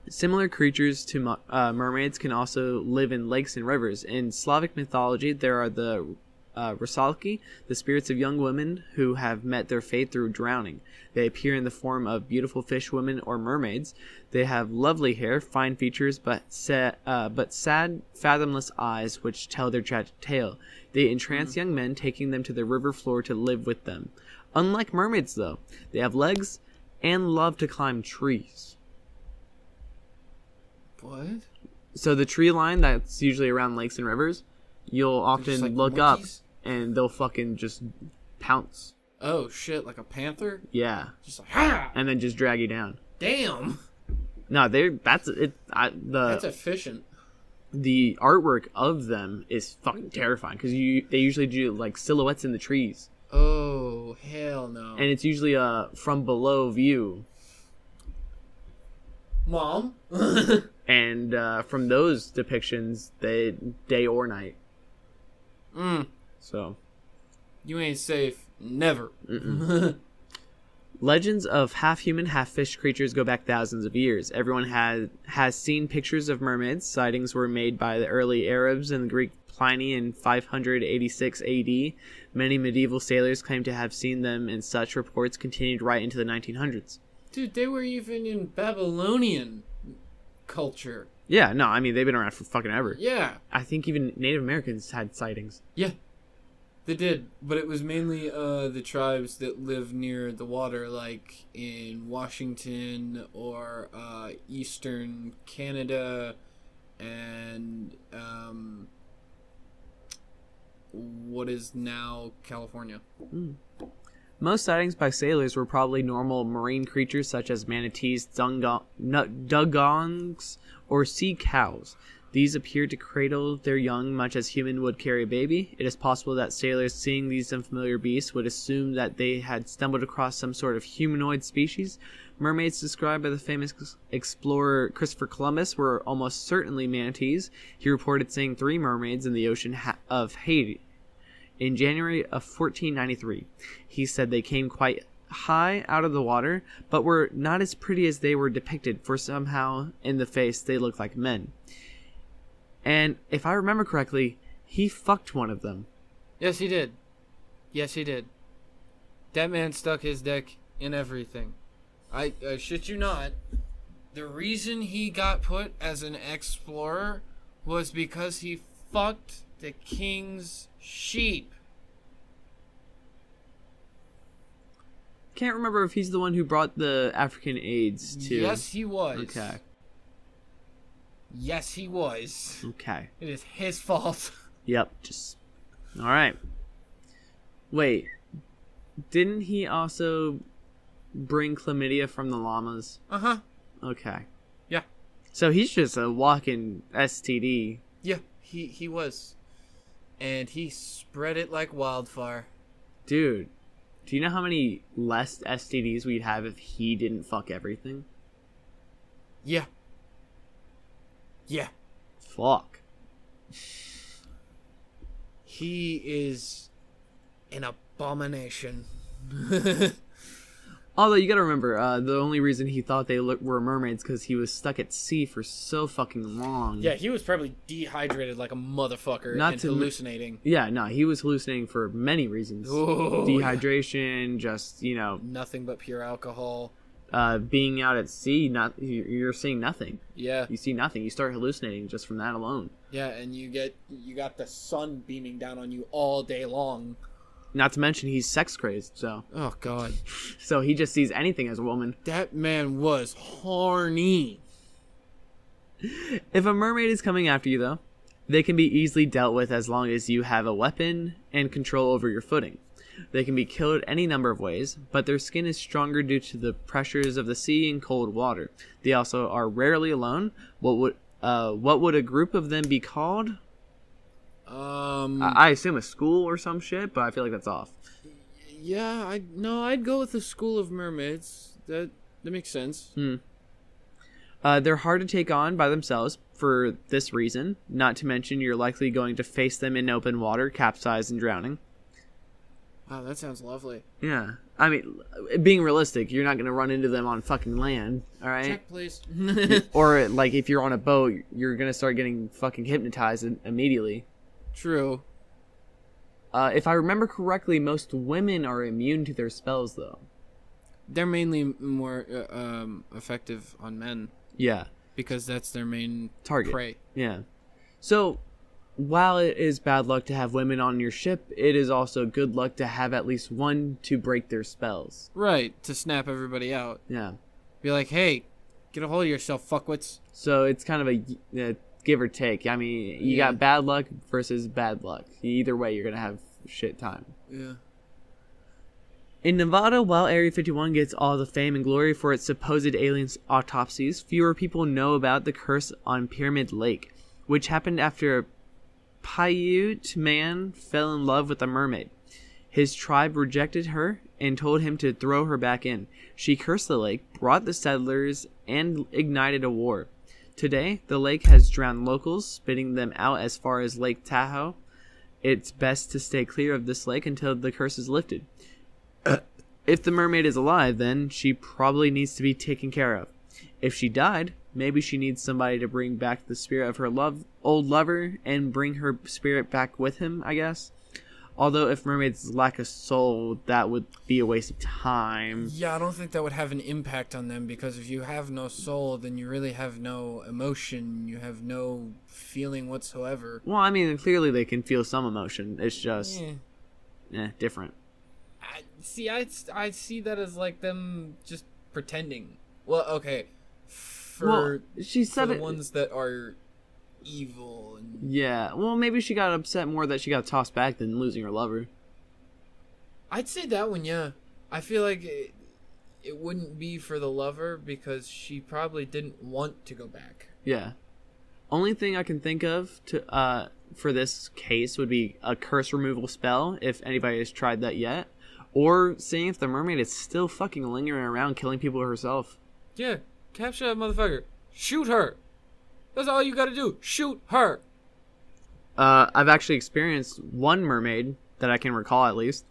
Similar creatures to mermaids can also live in lakes and rivers. In Slavic mythology, there are the Rusalki, the spirits of young women who have met their fate through drowning. They appear in the form of beautiful fish women or mermaids. They have lovely hair, fine features, but sad, fathomless eyes which tell their tragic tale. They entrance young men, taking them to the river floor to live with them. Unlike mermaids, though, they have legs and love to climb trees. What? So the tree line that's usually around lakes and rivers, you'll often like look monkeys? up and they'll fucking just pounce. Oh shit, like a panther? Yeah. Just like ha! And then just drag you down. Damn. No, that's efficient. The artwork of them is fucking terrifying because they usually do like silhouettes in the trees. Oh hell no. And it's usually a from below view. Mom. And from those depictions, they day or night. So you ain't safe. Never. Legends of half-human, half-fish creatures go back thousands of years. Everyone has seen pictures of mermaids. Sightings were made by the early Arabs and the Greek Pliny in 586 AD. Many medieval sailors claim to have seen them, and such reports continued right into the 1900s. Dude, they were even in Babylonian culture. Yeah, no, I mean, they've been around for fucking ever. Yeah. I think even Native Americans had sightings. Yeah. They did, but it was mainly the tribes that live near the water, like in Washington or eastern Canada and what is now California. Most sightings by sailors were probably normal marine creatures such as manatees, dugongs, or sea cows. These appear to cradle their young much as human would carry a baby. It is possible that sailors seeing these unfamiliar beasts would assume that they had stumbled across some sort of humanoid species. Mermaids described by the famous explorer Christopher Columbus were almost certainly manatees. He reported seeing 3 mermaids in the ocean of Haiti in January of 1493. He said they came quite high out of the water, but were not as pretty as they were depicted, for somehow in the face they looked like men. And if I remember correctly, he fucked one of them. Yes, he did. Yes, he did. That man stuck his dick in everything. I shit you not. The reason he got put as an explorer was because he fucked the king's sheep. Can't remember if he's the one who brought the African AIDS to... Yes, he was. Okay. Yes, he was. Okay. It is his fault. Yep, just... Alright. Wait. Didn't he also bring chlamydia from the llamas? Uh-huh. Okay. Yeah. So he's just a walking STD. Yeah, he was. And he spread it like wildfire. Dude, do you know how many less STDs we'd have if he didn't fuck everything? Yeah. Yeah. Fuck. He is an abomination. Although you gotta remember, the only reason he thought they were mermaids because he was stuck at sea for so fucking long. Yeah, he was probably dehydrated like a motherfucker and hallucinating. Yeah, no, he was hallucinating for many reasons. Oh, dehydration, just, nothing but pure alcohol. Being out at sea, you're seeing nothing. Yeah. You see nothing. You start hallucinating just from that alone. Yeah, and you got the sun beaming down on you all day long. Not to mention he's sex crazed, so. Oh god. So he just sees anything as a woman. That man was horny. If a mermaid is coming after you, though, they can be easily dealt with as long as you have a weapon and control over your footing. They can be killed any number of ways, but their skin is stronger due to the pressures of the sea and cold water. They also are rarely alone. What would a group of them be called? I assume a school or some shit, but I feel like that's off. Yeah, I'd go with the School of Mermaids. That makes sense. They're hard to take on by themselves for this reason. Not to mention, you're likely going to face them in open water, capsize, and drowning. Wow, that sounds lovely. Yeah. I mean, being realistic, you're not going to run into them on fucking land, all right? Check, please. Or, like, if you're on a boat, you're going to start getting fucking hypnotized immediately. True. If I remember correctly, most women are immune to their spells, though. They're mainly more effective on men. Yeah. Because that's their main Target. prey. Yeah. So, while it is bad luck to have women on your ship, it is also good luck to have at least one to break their spells. Right, to snap everybody out. Yeah. Be like, hey, get a hold of yourself, fuckwits. So it's kind of a give or take. I mean, you got bad luck versus bad luck. Either way, you're going to have shit time. Yeah. In Nevada, while Area 51 gets all the fame and glory for its supposed alien autopsies, fewer people know about the curse on Pyramid Lake, which happened after a Paiute man fell in love with a mermaid. His tribe rejected her and told him to throw her back in. She cursed the lake, brought the settlers, and ignited a war. Today, the lake has drowned locals, spitting them out as far as Lake Tahoe. It's best to stay clear of this lake until the curse is lifted. If the mermaid is alive, then she probably needs to be taken care of. If she died, maybe she needs somebody to bring back the spirit of her old lover and bring her spirit back with him, I guess. Although if mermaids lack a soul, that would be a waste of time. Yeah, I don't think that would have an impact on them, because if you have no soul, then you really have no emotion. You have no feeling whatsoever. Well, I mean, clearly they can feel some emotion. It's just different. I see that as like them just pretending. Well, okay. For she said the ones that are evil. Yeah, well, maybe she got upset more that she got tossed back than losing her lover. I'd say that one, yeah. I feel like it wouldn't be for the lover, because she probably didn't want to go back. Yeah. Only thing I can think of for this case would be a curse removal spell, if anybody has tried that yet. Or seeing if the mermaid is still fucking lingering around killing people herself. Yeah, capture that motherfucker. Shoot her. That's all you gotta do. Shoot her. I've actually experienced one mermaid that I can recall, at least.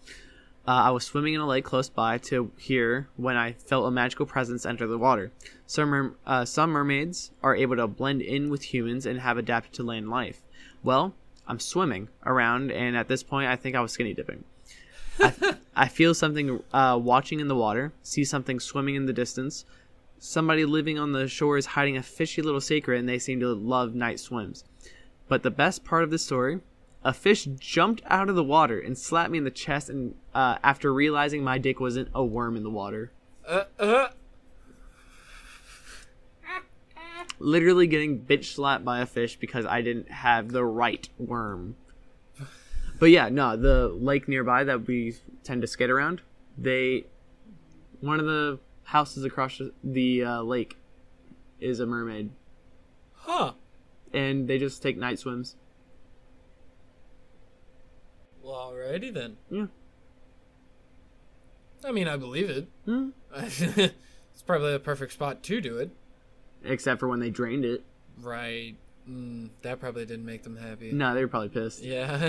I was swimming in a lake close by to here when I felt a magical presence enter the water. Some mermaids are able to blend in with humans and have adapted to land life. Well, I'm swimming around, and at this point, I think I was skinny dipping. I feel something watching in the water, see something swimming in the distance. Somebody living on the shore is hiding a fishy little secret, and they seem to love night swims. But the best part of the story, a fish jumped out of the water and slapped me in the chest, and after realizing my dick wasn't a worm in the water. Literally getting bitch slapped by a fish because I didn't have the right worm. But yeah, no, the lake nearby that we tend to skate around, one of the houses across the lake is a mermaid. Huh. And they just take night swims. Well, alrighty then. Yeah. I mean, I believe it. Hmm. It's probably the perfect spot to do it. Except for when they drained it. Right. That probably didn't make them happy. No, they were probably pissed. Yeah.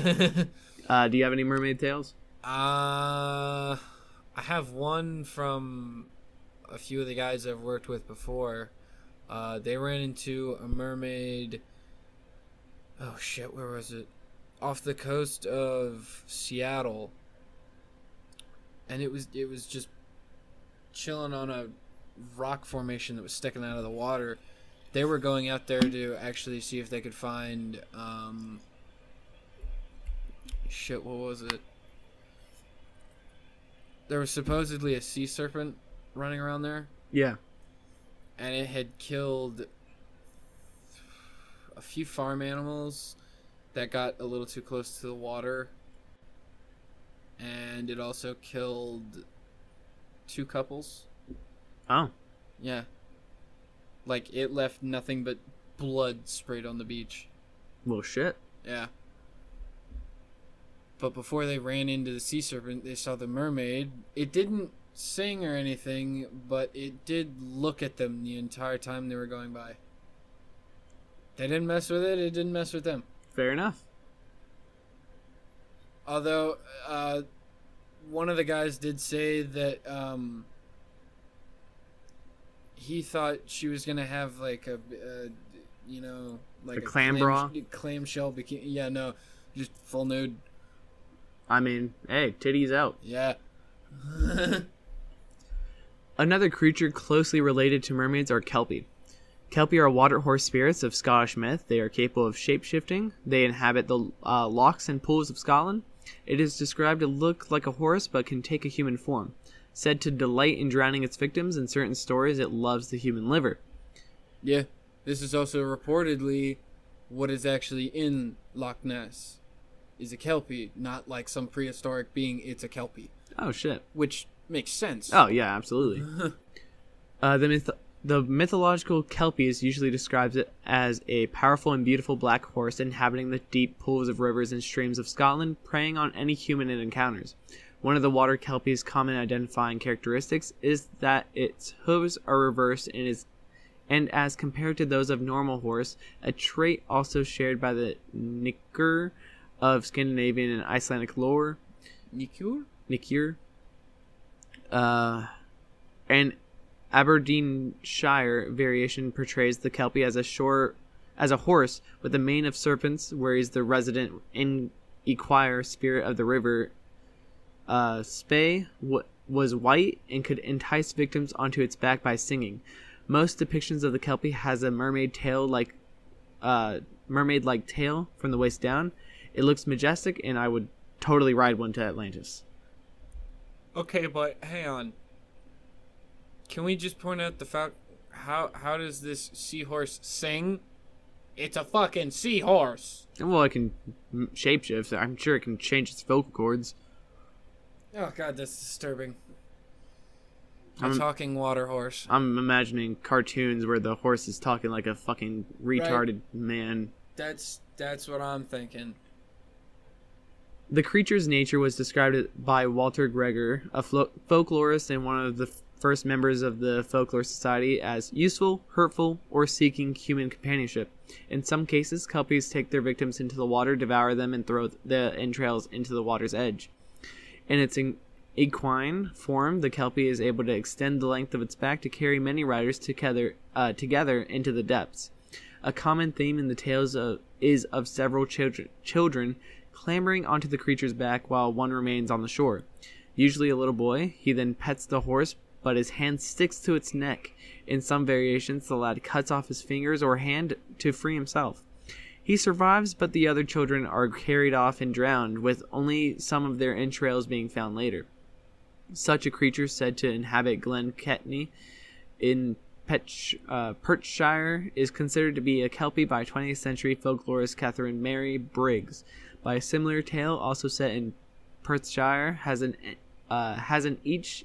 Do you have any mermaid tales? I have one from a few of the guys I've worked with before. They ran into a mermaid. Oh shit, where was it? Off the coast of Seattle. And it was just chilling on a rock formation that was sticking out of the water. They were going out there to actually see if they could find shit, what was it? There was supposedly a sea serpent running around there. Yeah. And it had killed a few farm animals that got a little too close to the water. And it also killed 2 couples. Oh. Yeah. Like, it left nothing but blood sprayed on the beach. Well, shit. Yeah. but before they ran into the sea serpent, they saw the mermaid. It didn't sing or anything, but it did look at them the entire time they were going by. They didn't mess with it. It didn't mess with them. Fair enough. Although, one of the guys did say that he thought she was gonna have like a like a clam bra, clamshell bikini. Yeah, no, just full nude. I mean, hey, titties out. Yeah. Another creature closely related to mermaids are kelpie. Kelpie are water horse spirits of Scottish myth. They are capable of shape-shifting. They inhabit the lochs and pools of Scotland. It is described to look like a horse but can take a human form. Said to delight in drowning its victims, in certain stories it loves the human liver. Yeah, this is also reportedly what is actually in Loch Ness. Is a kelpie, not like some prehistoric being. It's a kelpie. Oh, shit. Which makes sense. Oh, yeah, absolutely. The mythological kelpie is usually described as a powerful and beautiful black horse inhabiting the deep pools of rivers and streams of Scotland, preying on any human it encounters. One of the water kelpie's common identifying characteristics is that its hooves are reversed and as compared to those of normal horse, a trait also shared by the Nikur of Scandinavian and Icelandic lore. Nikur? An Aberdeenshire variation portrays the kelpie as a horse with a mane of serpents, whereas the resident equire spirit of the river Spey was white and could entice victims onto its back by singing. Most depictions of the kelpie has a mermaid-like tail from the waist down. It looks majestic, and I would totally ride one to Atlantis. Okay, but hang on. Can we just point out the fact how does this seahorse sing? It's a fucking seahorse. Well, it can shapeshift. I'm sure it can change its vocal cords. Oh god, that's disturbing. A talking water horse. I'm imagining cartoons where the horse is talking like a fucking retarded man. That's what I'm thinking. The creature's nature was described by Walter Gregor, a folklorist and one of the first members of the Folklore Society, as useful, hurtful, or seeking human companionship. In some cases, kelpies take their victims into the water, devour them, and throw the entrails into the water's edge. In its equine form, the kelpie is able to extend the length of its back to carry many riders together into the depths. A common theme in the tales is of several children clambering onto the creature's back while one remains on the shore. Usually a little boy. He then pets the horse, but his hand sticks to its neck. In some variations, the lad cuts off his fingers or hand to free himself. He survives, but the other children are carried off and drowned, with only some of their entrails being found later. Such a creature, said to inhabit Glen Ketney in Perthshire, is considered to be a kelpie by 20th century folklorist Catherine Mary Briggs. By a similar tale, also set in Perthshire, has an each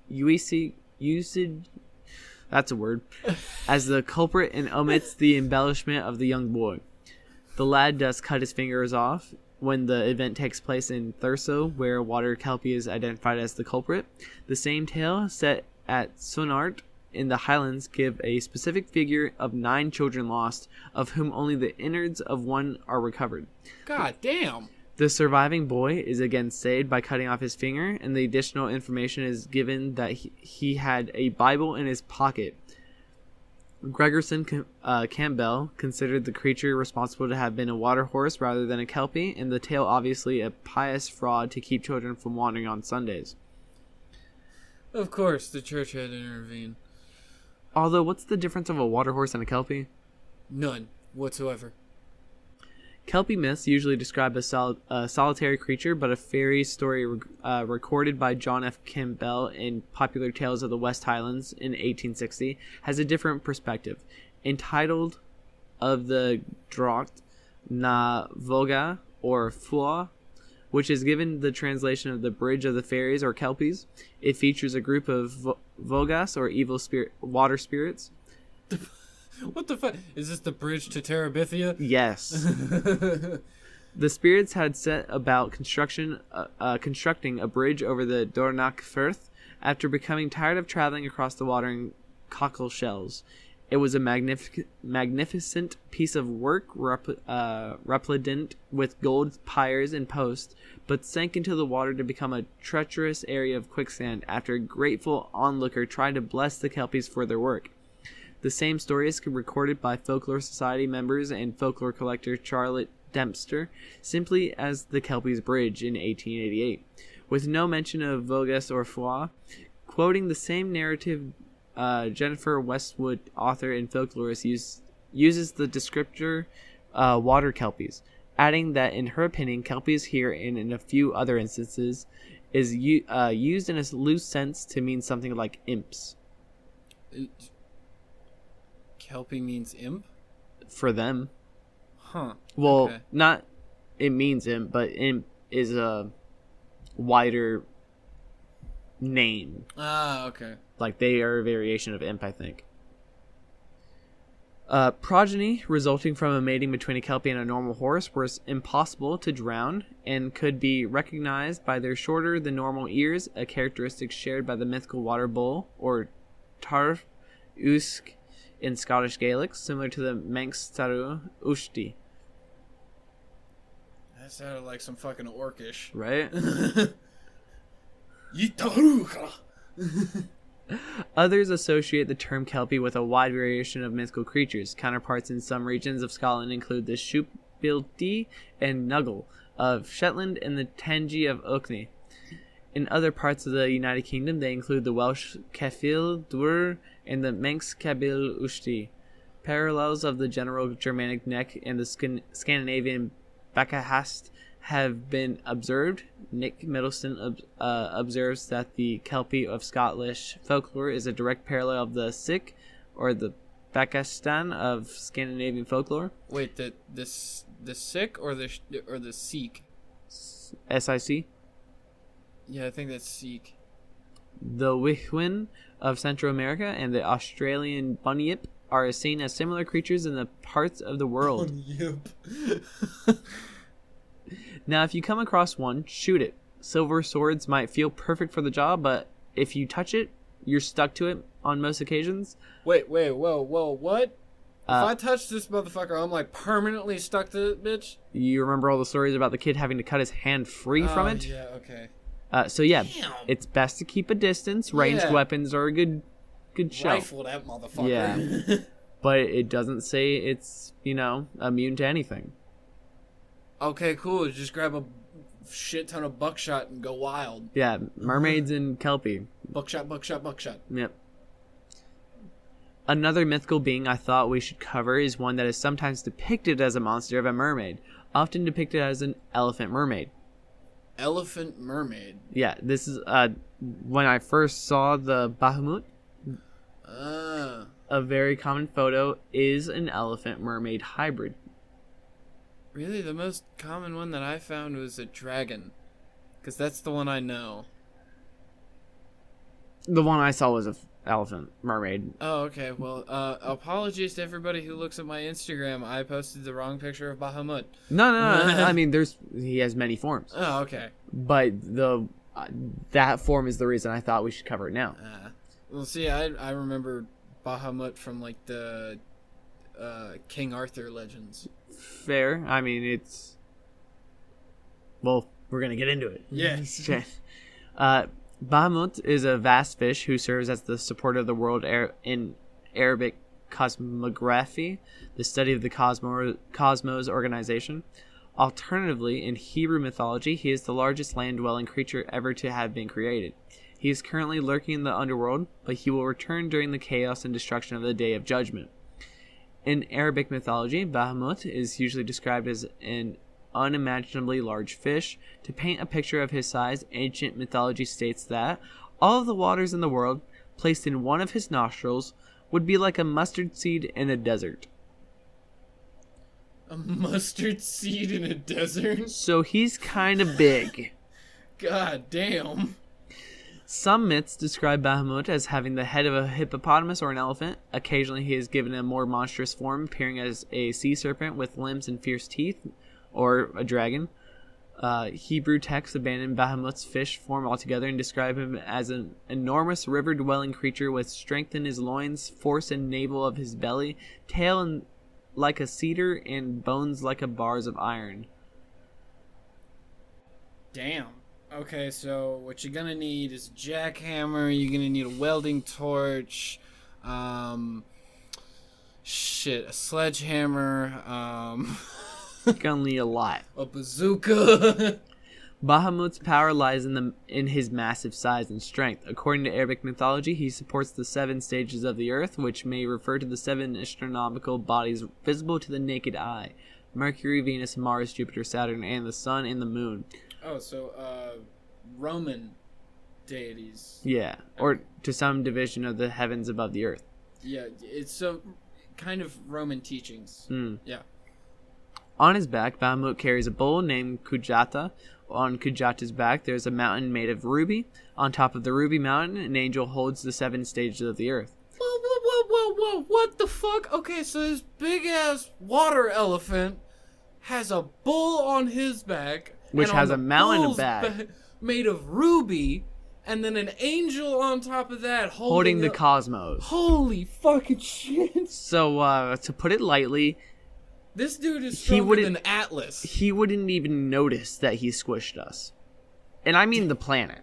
usage, that's a word, as the culprit and omits the embellishment of the young boy. The lad does cut his fingers off when the event takes place in Thurso, where water kelpie is identified as the culprit. The same tale, set at Sonart in the Highlands, give a specific figure of 9 children lost, of whom only the innards of one are recovered. God damn! The surviving boy is again saved by cutting off his finger, and the additional information is given that he had a Bible in his pocket. Gregerson Campbell considered the creature responsible to have been a water horse rather than a kelpie, and the tale obviously a pious fraud to keep children from wandering on Sundays. Of course, the church had to intervene. Although, what's the difference of a water horse and a kelpie? None whatsoever. Kelpie myths usually describe a solitary creature, but a fairy story recorded by John F. Campbell in Popular Tales of the West Highlands in 1860 has a different perspective. Entitled Of the Drocht na Voga, or Fua, which is given the translation of the Bridge of the Fairies or Kelpies. It features a group of Vogas, or evil water spirits. What the fuck? Is this the bridge to Terabithia? Yes. The spirits had set about constructing a bridge over the Dornach Firth after becoming tired of traveling across the water in cockle shells. It was a magnificent piece of work, resplendent with gold piers and posts, but sank into the water to become a treacherous area of quicksand after a grateful onlooker tried to bless the kelpies for their work. The same story is recorded by Folklore Society members and folklore collector Charlotte Dempster simply as the Kelpie's Bridge in 1888, with no mention of Voges or Foix. Quoting the same narrative, Jennifer Westwood, author and folklorist, uses the descriptor water kelpies, adding that in her opinion, kelpies here and in a few other instances is used in a loose sense to mean something like imps. Kelpie means imp? For them. Huh. Well, okay. not it means imp, but imp is a wider name. Ah, okay. Like they are a variation of imp, I think. Progeny resulting from a mating between a kelpie and a normal horse was impossible to drown and could be recognized by their shorter than normal ears, a characteristic shared by the mythical water bull or tarf usk in Scottish Gaelic, similar to the Manx Taru Ushti. That sounded like some fucking orcish. Right? Yitaruka. Others associate the term kelpie with a wide variation of mythical creatures. Counterparts in some regions of Scotland include the Shoopbilty and Nuggle of Shetland and the Tangi of Orkney. In other parts of the United Kingdom, they include the Welsh Cefyl Dwr and the Manx Cabil Ushti. Parallels of the general Germanic neck and the Scandinavian Bakahast have been observed. Nick Middleton observes that the Kelpie of Scottish folklore is a direct parallel of the Sikh or the Pakistan of Scandinavian folklore. Wait, the Sikh or the Sikh? SIC. Yeah, I think that's Sikh. The Wihwin of Central America and the Australian bunyip are seen as similar creatures in the parts of the world. Bunyip. Now, if you come across one, shoot it. Silver swords might feel perfect for the job, but if you touch it, you're stuck to it on most occasions. Wait, whoa, what? If I touch this motherfucker, I'm like permanently stuck to it, bitch? You remember all the stories about the kid having to cut his hand free from it? Yeah, okay. So yeah, Damn. it's best to keep a distance. Ranged weapons are a good show. Rifle that motherfucker. Yeah. But it doesn't say it's, immune to anything. Okay, cool. Just grab a shit ton of buckshot and go wild. Yeah, mermaids and kelpie. Buckshot. Yep. Another mythical being I thought we should cover is one that is sometimes depicted as a monster of a mermaid, often depicted as an elephant mermaid. Elephant mermaid? Yeah, this is when I first saw the Bahamut, a very common photo is an elephant mermaid hybrid. Really, the most common one that I found was a dragon. Because that's the one I know. The one I saw was an elephant mermaid. Oh, okay. Well, apologies to everybody who looks at my Instagram. I posted the wrong picture of Bahamut. No. I mean, he has many forms. Oh, okay. But that form is the reason I thought we should cover it now. Well, see, I remember Bahamut from, like, the King Arthur legends. Fair. I mean, it's... Well, we're going to get into it. Yeah. Bahamut is a vast fish who serves as the support of the world in Arabic cosmography, the study of the cosmos organization. Alternatively, in Hebrew mythology, he is the largest land-dwelling creature ever to have been created. He is currently lurking in the underworld, but he will return during the chaos and destruction of the Day of Judgment. In Arabic mythology, Bahamut is usually described as an unimaginably large fish. To paint a picture of his size, ancient mythology states that all of the waters in the world, placed in one of his nostrils, would be like a mustard seed in a desert. A mustard seed in a desert? So he's kind of big. God damn. Some myths describe Bahamut as having the head of a hippopotamus or an elephant. Occasionally he is given a more monstrous form, appearing as a sea serpent with limbs and fierce teeth. or a dragon. Hebrew texts abandon Bahamut's fish form altogether and describe him as an enormous river-dwelling creature with strength in his loins, force and navel of his belly, tail like a cedar, and bones like a bars of iron. Damn. Okay, so what you're gonna need is a jackhammer, you're gonna need a welding torch, a sledgehammer, You're gonna need a lot. a bazooka. Bahamut's power lies in his massive size and strength. According to Arabic mythology, he supports the 7 stages of the earth, which may refer to the 7 astronomical bodies visible to the naked eye: Mercury, Venus, Mars, Jupiter, Saturn, and the Sun and the Moon. Oh, so, Roman deities. Yeah, or to some division of the heavens above the earth. Yeah, it's so kind of Roman teachings. Yeah. On his back, Bahamut carries a bull named Kujata. On Kujata's back, there's a mountain made of ruby. On top of the ruby mountain, an angel holds the 7 stages of the earth. Whoa, what the fuck? Okay, so this big-ass water elephant has a bull on his back. Which and has on a the mountain bull's back. Made of ruby, and then an angel on top of that Holding the cosmos. Holy fucking shit. So, to put it lightly, This dude is stronger than Atlas. he wouldn't even notice that he squished us. And I mean the planet.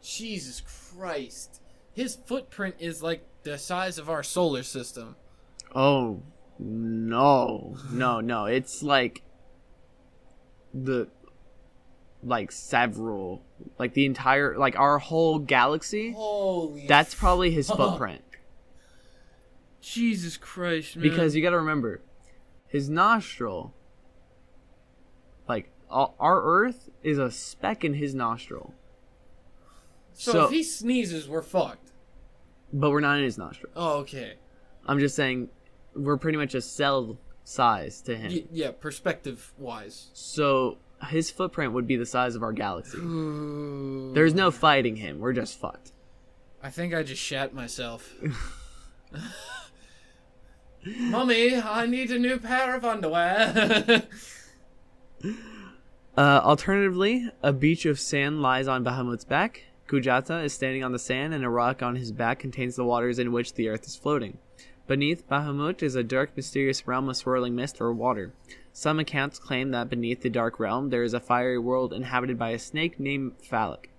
Jesus Christ. His footprint is like the size of our solar system. Oh, no. No. It's like several, like the entire, like our whole galaxy. Holy That's probably his footprint. Jesus Christ, man. Because you gotta remember, his nostril, like our Earth is a speck in his nostril. So if he sneezes, we're fucked. But we're not in his nostril. Oh, okay. I'm just saying, we're pretty much a cell size to him. Yeah, perspective-wise. So his footprint would be the size of our galaxy. Ooh. There's no fighting him. We're just fucked. I think I just shat myself. Mommy, I need a new pair of underwear. Alternatively, a beach of sand lies on Bahamut's back. Kujata is standing on the sand, and a rock on his back contains the waters in which the earth is floating. Beneath Bahamut is a dark, mysterious realm of swirling mist or water. Some accounts claim that beneath the dark realm there is a fiery world inhabited by a snake named Phallic.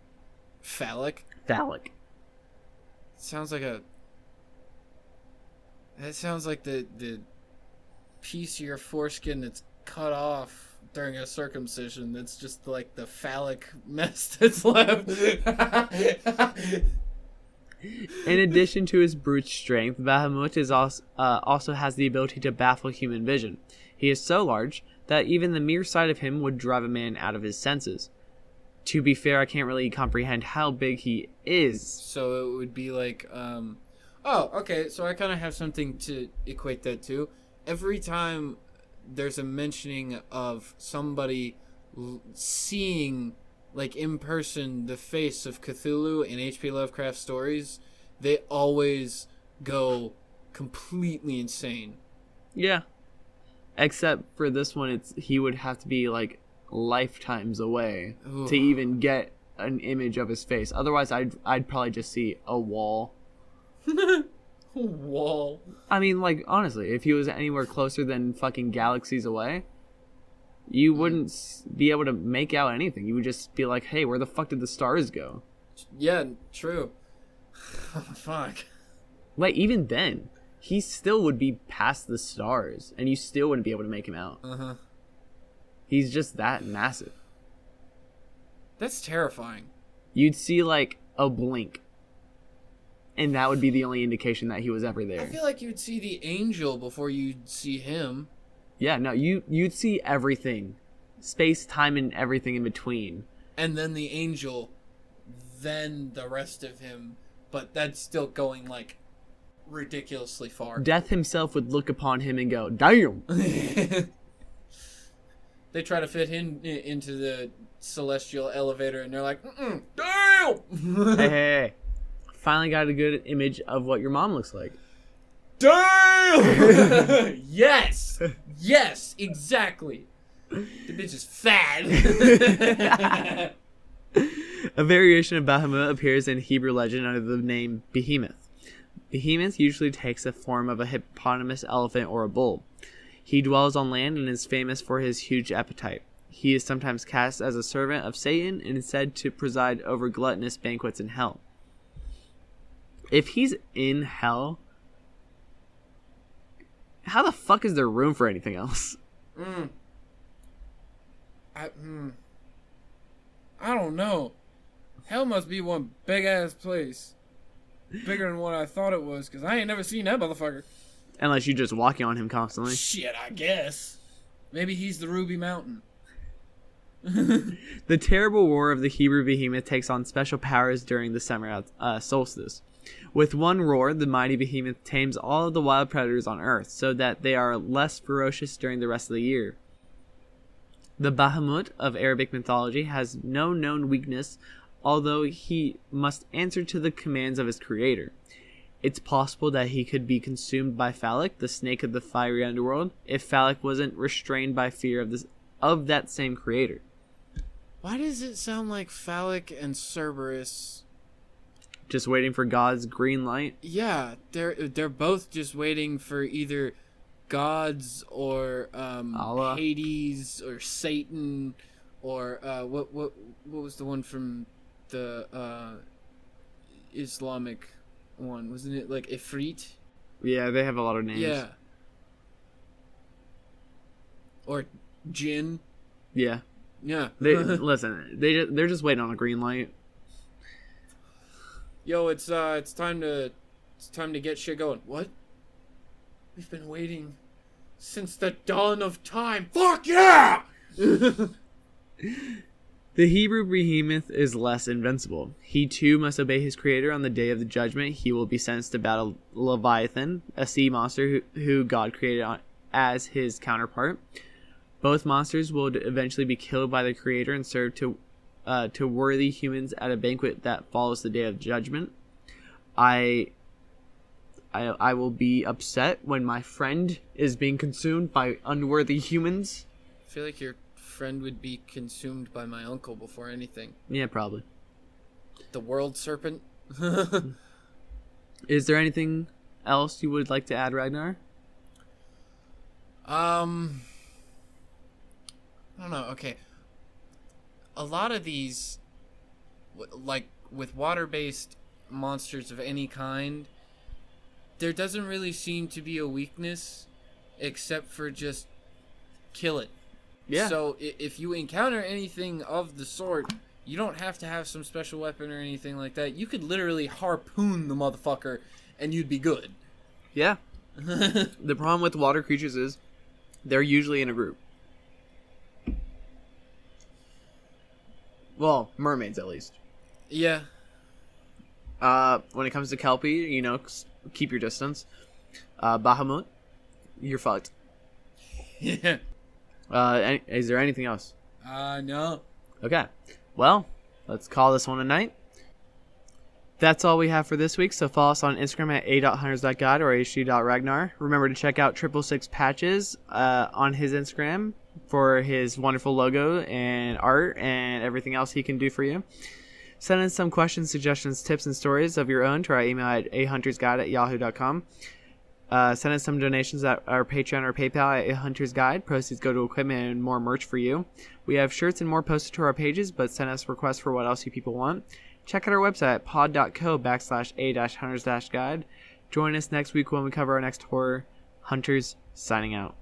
Phallic? Phallic. Sounds like a... That sounds like the piece of your foreskin that's cut off during a circumcision. That's just like the phallic mess that's left. In addition to his brute strength, Bahamut is also has the ability to baffle human vision. He is so large that even the mere sight of him would drive a man out of his senses. To be fair, I can't really comprehend how big he is. So it would be like, oh, okay, so I kind of have something to equate that to. Every time there's a mentioning of somebody seeing, like, in person, the face of Cthulhu in H.P. Lovecraft stories, they always go completely insane. Yeah. Except for this one, he would have to be, like, lifetimes away to even get an image of his face. Otherwise, I'd probably just see a wall. Wall. I mean, like, honestly, if he was anywhere closer than fucking galaxies away, you wouldn't be able to make out anything. You would just be like, hey, where the fuck did the stars go? Yeah, true. Fuck. Like, even then, he still would be past the stars, and you still wouldn't be able to make him out. Uh-huh. He's just that massive. That's terrifying. You'd see, like, a blink, and that would be the only indication that he was ever there. I feel like you'd see the angel before you'd see him. Yeah, no, you'd see everything. Space, time, and everything in between. And then the angel, then the rest of him, but that's still going, like, ridiculously far. Death himself would look upon him and go, damn! They try to fit him into the celestial elevator, and they're like, damn! Hey. Finally got a good image of what your mom looks like. Damn! Yes! Yes, exactly. The bitch is fat. A variation of Bahamut appears in Hebrew legend under the name Behemoth. Behemoth usually takes the form of a hippopotamus, elephant, or a bull. He dwells on land and is famous for his huge appetite. He is sometimes cast as a servant of Satan and is said to preside over gluttonous banquets in hell. If he's in hell, how the fuck is there room for anything else? I don't know. Hell must be one big ass place. Bigger than what I thought it was, because I ain't never seen that motherfucker. Unless you're just walking on him constantly. Shit, I guess. Maybe he's the Ruby Mountain. The terrible roar of the Hebrew behemoth takes on special powers during the summer solstice. With one roar, the mighty behemoth tames all of the wild predators on Earth, so that they are less ferocious during the rest of the year. The Bahamut of Arabic mythology has no known weakness, although he must answer to the commands of his creator. It's possible that he could be consumed by Phalak, the snake of the fiery underworld, if Phalak wasn't restrained by fear of that same creator. Why does it sound like Phalak and Cerberus? Just waiting for God's green light? Yeah, they're both just waiting for either gods or Allah. Hades or Satan or what was the one from the Islamic one? Wasn't it like Ifrit? Yeah, they have a lot of names. Yeah. Or Jinn. Yeah. Yeah. Listen, they're just waiting on a green light. Yo, it's time to get shit going. What? We've been waiting since the dawn of time. Fuck yeah! The Hebrew behemoth is less invincible. He too must obey his creator. On the day of the judgment, he will be sentenced to battle Leviathan, a sea monster who God created as his counterpart. Both monsters will eventually be killed by the creator and served to worthy humans at a banquet that follows the day of judgment. I will be upset when my friend is being consumed by unworthy humans. I feel like your friend would be consumed by my uncle before anything. Yeah, probably. The world serpent. Is there anything else you would like to add, Ragnar? I don't know. Okay. A lot of these, like with water-based monsters of any kind, there doesn't really seem to be a weakness except for just kill it. Yeah. So if you encounter anything of the sort, you don't have to have some special weapon or anything like that. You could literally harpoon the motherfucker and you'd be good. Yeah. The problem with water creatures is they're usually in a group. Well, mermaids at least. Yeah. When it comes to kelpie, keep your distance. Bahamut, you're fucked. Yeah. Is there anything else? No. Okay. Well, let's call this one a night. That's all we have for this week, so follow us on Instagram at a.hunters.guide or hg.ragnar. Remember to check out 666 Patches on his Instagram for his wonderful logo and art and everything else he can do for you. Send in some questions, suggestions, tips, and stories of your own to our email at ahuntersguide@yahoo.com. Send us some donations at our Patreon or PayPal at A Hunter's Guide. Proceeds go to equipment and more merch for you. We have shirts and more posted to our pages, but send us requests for what else you people want. Check out our website at pod.co/a-hunters-guide. Join us next week when we cover our next horror. Hunters, signing out.